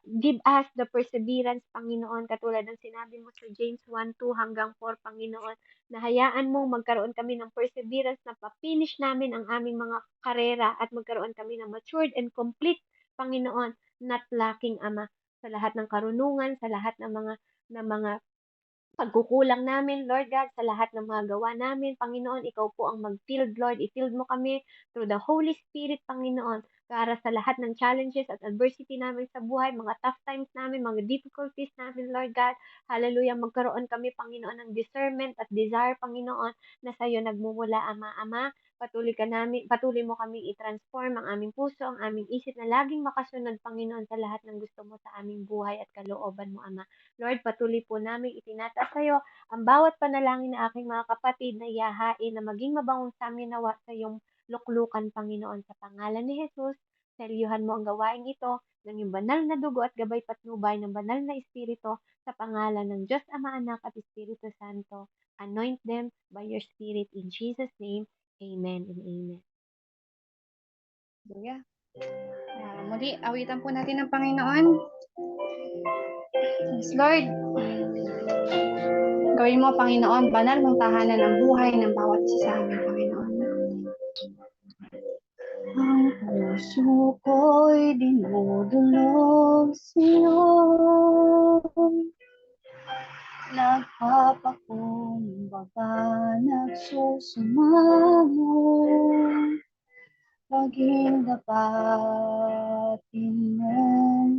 Give us the perseverance, Panginoon, katulad ng sinabi mo sa James 1:2 hanggang 4, Panginoon, na hayaan mong magkaroon kami ng perseverance na pa-finish namin ang aming mga karera at magkaroon kami ng matured and complete, Panginoon, not lacking, Ama, sa lahat ng karunungan, sa lahat ng mga pagkukulang namin, Lord God, sa lahat ng mga gawa namin, Panginoon, ikaw po ang mag-field, Lord. I-field mo kami through the Holy Spirit, Panginoon, para sa lahat ng challenges at adversity namin sa buhay, mga tough times namin, mga difficulties namin, Lord God. Hallelujah, magkaroon kami, Panginoon, ng discernment at desire, Panginoon, na sa iyo nagmumula, Ama. Ama, patuloy mo kaming i-transform ang aming puso, ang aming isip na laging makasunod, Panginoon, sa lahat ng gusto mo sa aming buhay at kalooban mo, Ama. Lord, patuloy po namin itinataas sa iyo ang bawat panalangin ng aking mga kapatid na iyahain na maging mabangong sa amin nawa sa iyong luklukan, Panginoon. Sa pangalan ni Jesus, selyuhan mo ang gawain ito ng iyong banal na dugo at gabay patnubay ng banal na Espiritu sa pangalan ng Diyos Ama, Anak at Espiritu Santo. Anoint them by your Spirit in Jesus' name. Amen and amen. Hallelujah. Muli, awitan po natin ang Panginoon. Yes, Lord. Gawin mo, Panginoon, banal mong tahanan ang buhay ng bawat isa sa amin, Panginoon. Ang puso ko'y dinudulog sa'yo. Nagpapakumbaga, nagsusumamo. Paging dapatin mo,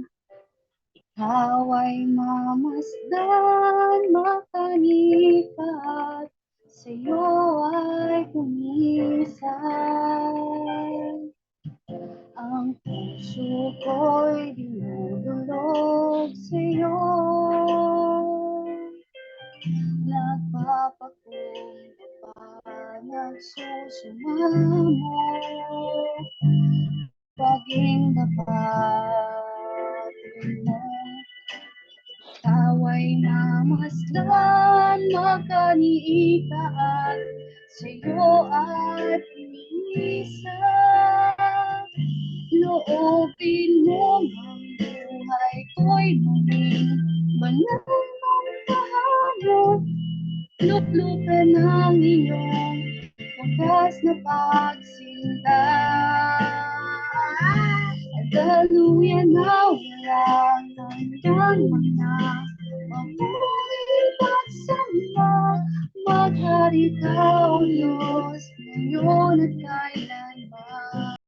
ikaw ay mamasdan, makanikat, sa'yo ay kumisan. Ang puso ko'y dinudulog sa'yo, nagpapakumbaba, nagsusumamo. Paging dapatin mo, ikaw ay mamasdan, makaniikaan, sa'yo at inisan. Loobin mo ang buhay ko'y muling banal mong tahanan, luklukan ng iyong wagas na pagsinta. Daluyan na walang hanggang mga mabuhay pagsama. Maghari ka, O Diyos, ngayon at kailan.